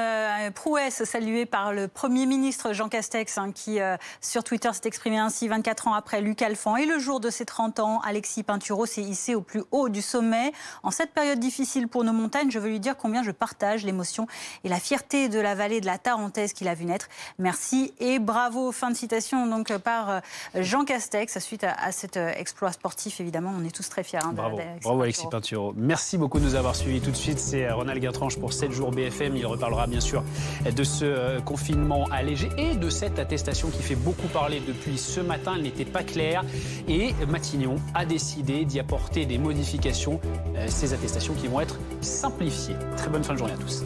prouesse saluée par le Premier ministre Jean Castex, qui sur Twitter s'est exprimé ainsi 24 ans après Luc Alphand. Et le jour de ses 30 ans, Alexis Pinturo s'est hissé au plus haut du sommet. En cette période difficile pour nos montagnes, je veux lui dire combien je partage l'émotion et la fierté de la vallée de la Tarentaise qu'il a vu naître. Merci et bravo. Fin de citation donc par Jean Castex suite à cet exploit sportif. Évidemment, on est tous très fiers. Bravo Alexis Pinturo. Merci beaucoup de nous avoir suivis. Tout de suite, c'est Ronald Guintranche pour 7 jours BFM. Il reparlera bien sûr de ce confinement allégé et de cette attestation qui fait beaucoup parler depuis ce matin. Elle n'était pas claire et Matignon a décidé d'y apporter des modifications. Ces attestations qui vont être simplifiées. Très bonne fin de journée à tous.